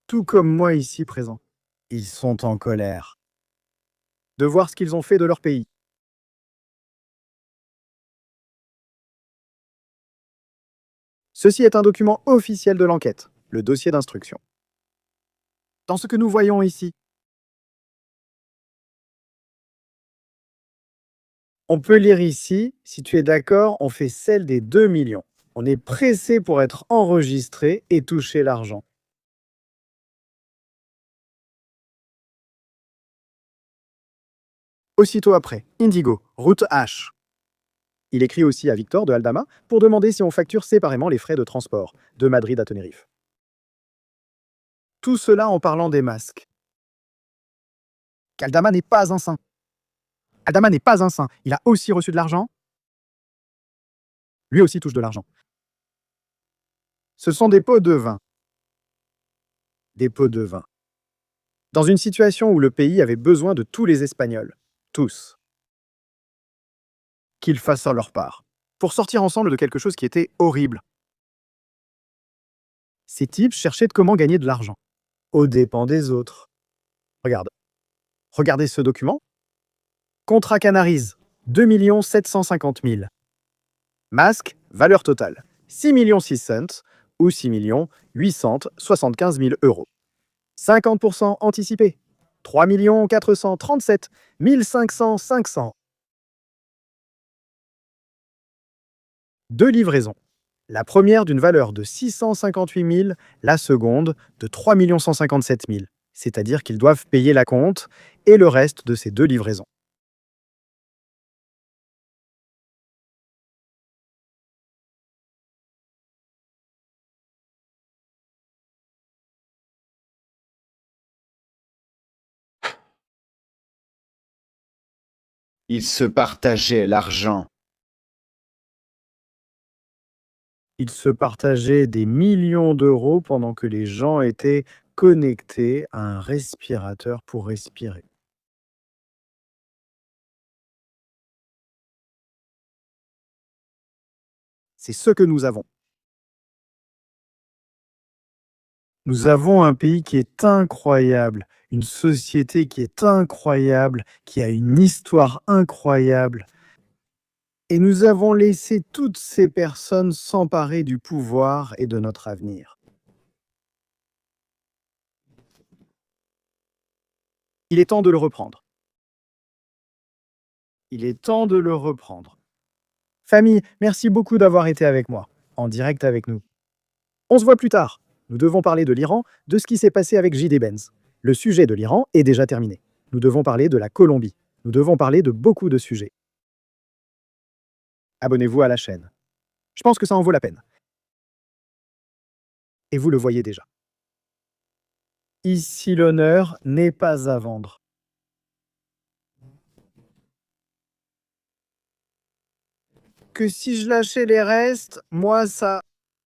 tout comme moi ici présent. Ils sont en colère de voir ce qu'ils ont fait de leur pays. Ceci est un document officiel de l'enquête, le dossier d'instruction. Dans ce que nous voyons ici, on peut lire ici, si tu es d'accord, on fait celle des 2 millions. On est pressé pour être enregistré et toucher l'argent. Aussitôt après, Indigo, route H. Il écrit aussi à Victor de Aldama pour demander si on facture séparément les frais de transport de Madrid à Tenerife. Tout cela en parlant des masques. Qu'Aldama n'est pas un saint. Aldama n'est pas un saint. Il a aussi reçu de l'argent. Lui aussi touche de l'argent. Ce sont des pots de vin. Des pots de vin. Dans une situation où le pays avait besoin de tous les Espagnols. Tous. Qu'ils fassent leur part. Pour sortir ensemble de quelque chose qui était horrible. Ces types cherchaient comment gagner de l'argent. Aux dépens des autres. Regarde. Regardez ce document. Contrat Canaries, 2 750 000. Masque, valeur totale, 6 600 ou 6 875 000 euros. 50% anticipé. 3 437 500. 2 livraisons. La première d'une valeur de 658 000, la seconde de 3 157 000. C'est-à-dire qu'ils doivent payer la compte et le reste de ces 2 livraisons. Ils se partageaient l'argent. Ils se partageaient des millions d'euros pendant que les gens étaient connectés à un respirateur pour respirer. C'est ce que nous avons. Nous avons un pays qui est incroyable, une société qui est incroyable, qui a une histoire incroyable. Et nous avons laissé toutes ces personnes s'emparer du pouvoir et de notre avenir. Il est temps de le reprendre. Il est temps de le reprendre. Famille, merci beaucoup d'avoir été avec moi, en direct avec nous. On se voit plus tard. Nous devons parler de l'Iran, de ce qui s'est passé avec J.D. Benz. Le sujet de l'Iran est déjà terminé. Nous devons parler de la Colombie. Nous devons parler de beaucoup de sujets. Abonnez-vous à la chaîne. Je pense que ça en vaut la peine. Et vous le voyez déjà. Ici, l'honneur n'est pas à vendre. Que si je lâchais les restes, moi, ça...